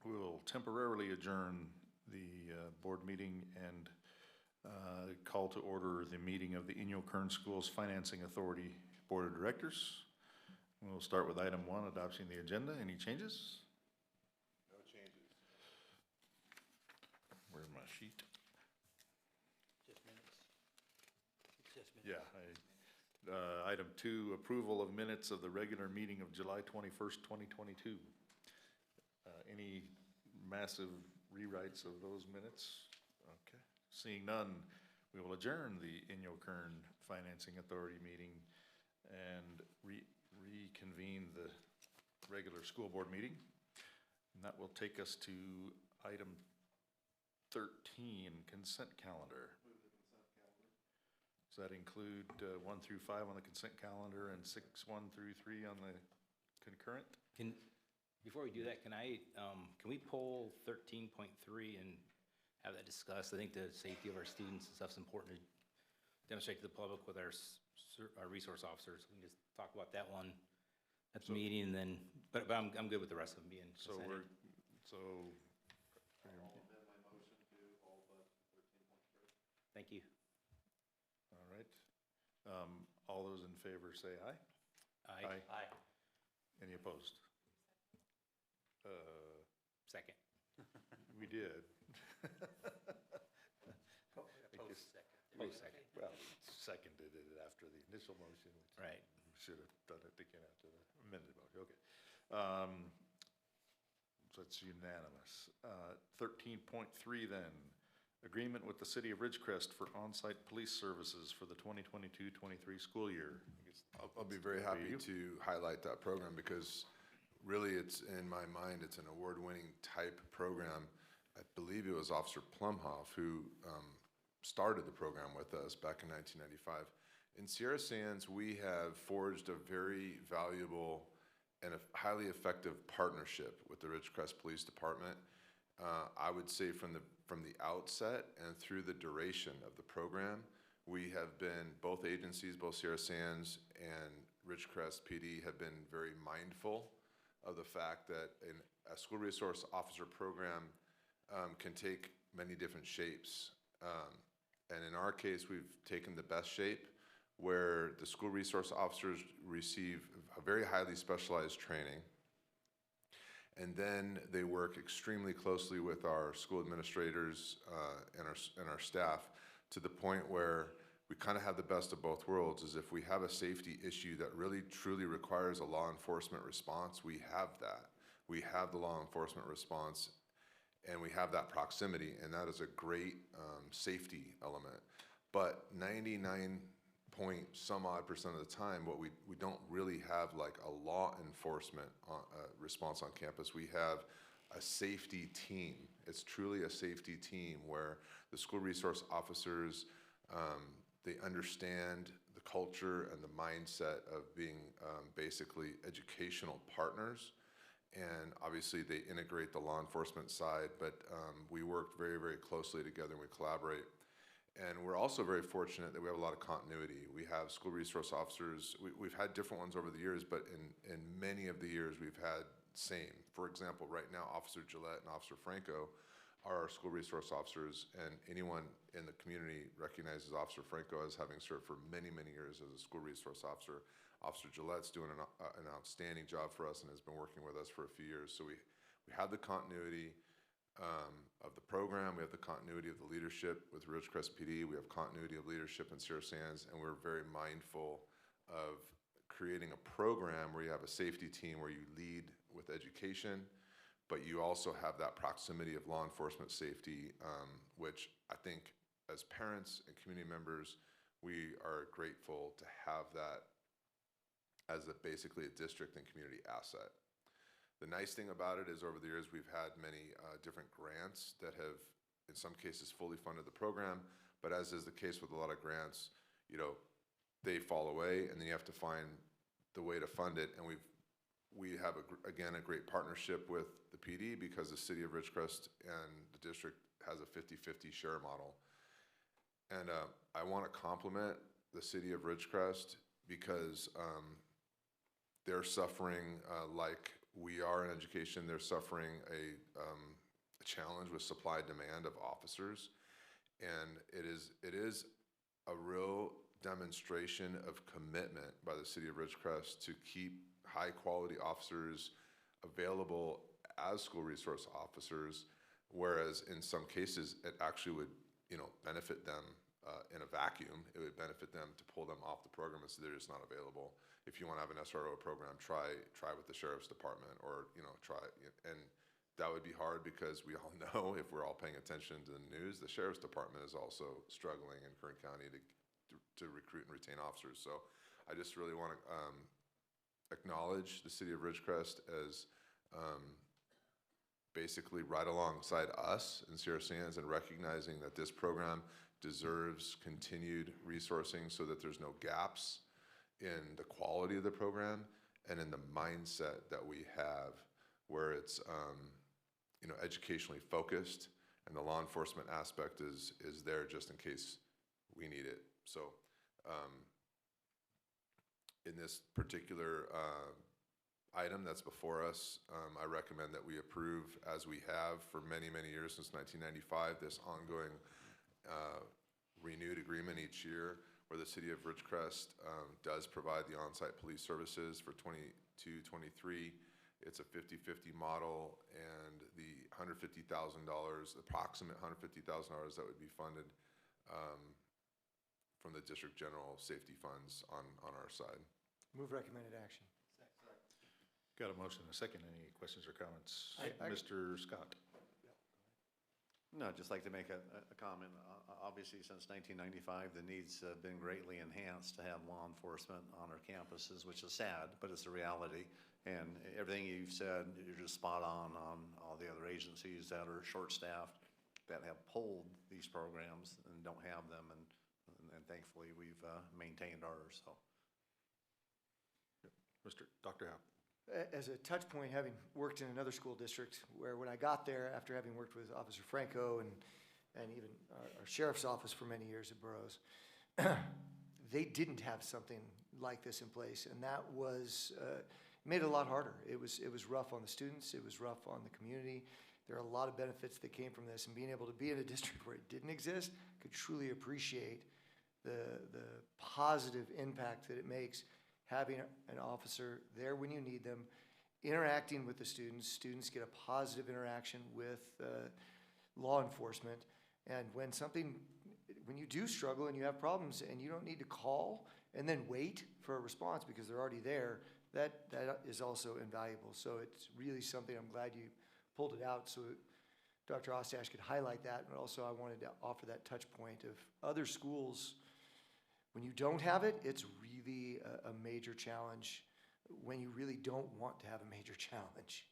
We will temporarily adjourn the board meeting and call to order the meeting of the Inyo Kern Schools Financing Authority Board of Directors. We'll start with item 1, adopting the agenda. Any changes? No changes. Where's my sheet? Just minutes. It's just minutes. Yeah. Item 2, approval of minutes of the regular meeting of July 21st, 2022. Any massive rewrites of those minutes? Okay. Seeing none, we will adjourn the Inyo Kern Financing Authority meeting and reconvene the regular school board meeting. And that will take us to item 13, consent calendar. Does that include 1 through 5 on the consent calendar and 6, 1 through 3 on the concurrent? Before we do that, can we pull 13.3 and have that discussed? I think the safety of our students and stuff is important to demonstrate to the public with our resource officers. We can just talk about that one at the meeting, and then, but I'm good with the rest of them being So consented. I'll amend my motion to all but 13.3. Thank you. All right. All those in favor say aye. Aye. Aye. Any opposed? Second. We did. Post-second. Well, seconded it after the initial motion, which Right. we should have done it again after the amended motion. Okay. So it's unanimous. 13.3 then, agreement with the city of Ridgecrest for on-site police services for the 2022-23 school year. I'll be very happy to highlight that program because really it's, in my mind, it's an award-winning type program. I believe it was Officer Plumhoff who started the program with us back in 1995. In Sierra Sands, we have forged a very valuable and a highly effective partnership with the Ridgecrest Police Department. I would say from the outset and through the duration of the program, we have been, both agencies, both Sierra Sands and Ridgecrest PD, have been very mindful of the fact that a school resource officer program can take many different shapes. And in our case, we've taken the best shape where the school resource officers receive a very highly specialized training. And then they work extremely closely with our school administrators and our staff to the point where we kind of have the best of both worlds. Is if we have a safety issue that really truly requires a law enforcement response, we have that. We have the law enforcement response and we have that proximity, and that is a great safety element. But 99 point some odd % of the time, what we don't really have like a law enforcement response on campus. We have a safety team. It's truly a safety team where the school resource officers, they understand the culture and the mindset of being basically educational partners. And obviously they integrate the law enforcement side, but we work very, very closely together and we collaborate. And we're also very fortunate that we have a lot of continuity. We have school resource officers. We've had different ones over the years, but in many of the years we've had same. For example, right now, Officer Gillette and Officer Franco are our school resource officers, and anyone in the community recognizes Officer Franco as having served for many, many years as a school resource officer. Officer Gillette's doing an outstanding job for us and has been working with us for a few years. So we have the continuity of the program, we have the continuity of the leadership with Ridgecrest PD, we have continuity of leadership in Sierra Sands, and we're very mindful of creating a program where you have a safety team where you lead with education, but you also have that proximity of law enforcement safety, which I think as parents and community members, we are grateful to have that as basically a district and community asset. The nice thing about it is over the years, we've had many different grants that have, in some cases, fully funded the program, but as is the case with a lot of grants, you know, they fall away and then you have to find the way to fund it. And we have, again, a great partnership with the PD because the city of Ridgecrest and the district has a 50-50 share model. And I want to compliment the city of Ridgecrest because they're suffering like we are in education. They're suffering a challenge with supply demand of officers, and it is a real demonstration of commitment by the city of Ridgecrest to keep high-quality officers available as school resource officers, whereas in some cases, it actually would, benefit them in a vacuum. It would benefit them to pull them off the program and so they're just not available. If you want to have an SRO program, try with the Sheriff's Department, or, try, and that would be hard because we all know, if we're all paying attention to the news, the Sheriff's Department is also struggling in Kern County to recruit and retain officers. So I just really want to acknowledge the city of Ridgecrest as basically right alongside us in Sierra Sands and recognizing that this program deserves continued resourcing so that there's no gaps in the quality of the program and in the mindset that we have, where it's educationally focused and the law enforcement aspect is there just in case we need it. So in this particular item that's before us, I recommend that we approve, as we have for many, many years since 1995, this ongoing renewed agreement each year where the city of Ridgecrest does provide the on-site police services for 22-23. It's a 50-50 model, and the $150,000, approximate $150,000 that would be funded from the district general safety funds on our side. Move recommended action. Got a motion and a second. Any questions or comments? I- Mr. Scott? No, I'd just like to make a comment. Obviously, since 1995, the needs have been greatly enhanced to have law enforcement on our campuses, which is sad, but it's a reality. And everything you've said, you're just spot on all the other agencies that are short-staffed, that have pulled these programs and don't have them, and thankfully, we've maintained ours, so. Dr. Howe? As a touch point, having worked in another school district, where when I got there, after having worked with Officer Franco and even our sheriff's office for many years at Burroughs, they didn't have something like this in place, and that was made it a lot harder. It was rough on the students. It was rough on the community. There are a lot of benefits that came from this, and being able to be in a district where it didn't exist, could truly appreciate the positive impact that it makes, having an officer there when you need them, interacting with the students. Students get a positive interaction with law enforcement. And when you do struggle and you have problems and you don't need to call and then wait for a response because they're already there, that is also invaluable. So it's really something, I'm glad you pulled it out so Dr. Ostash could highlight that. But also I wanted to offer that touch point of other schools. When you don't have it, it's really a major challenge when you really don't want to have a major challenge.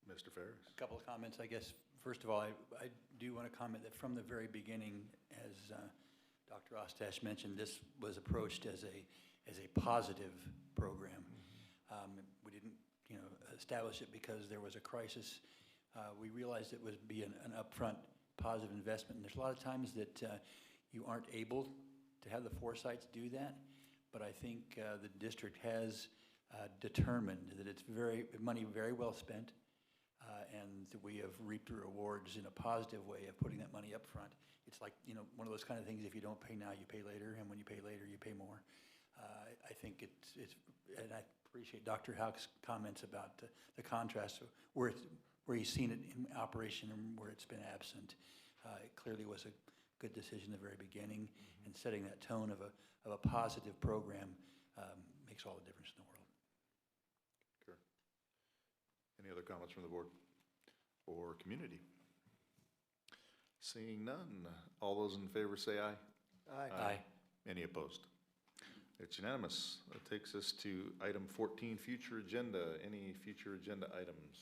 Mr. Ferris? A couple of comments, I guess. First of all, I do want to comment that from the very beginning, as Dr. Ostash mentioned, this was approached as a positive program. We didn't, establish it because there was a crisis. We realized it would be an upfront positive investment. And there's a lot of times that you aren't able to have the foresight to do that, but I think the district has determined that it's money very well spent, and that we have reaped the rewards in a positive way of putting that money up front. It's like, one of those kind of things, if you don't pay now, you pay later, and when you pay later, you pay more. I think it's and I appreciate Dr. Houck's comments about the contrast of where he's seen it in operation and where it's been absent. It clearly was a good decision at the very beginning, and setting that tone of a positive program makes all the difference in the world. Sure. Any other comments from the board or community? Seeing none, all those in favor say aye. Aye. Any opposed? It's unanimous. That takes us to item 14, future agenda. Any future agenda items?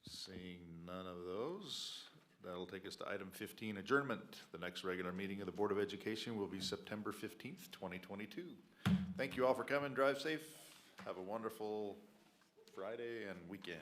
Seeing none of those, that'll take us to item 15, adjournment. The next regular meeting of the Board of Education will be September 15th, 2022. Thank you all for coming. Drive safe. Have a wonderful Friday and weekend.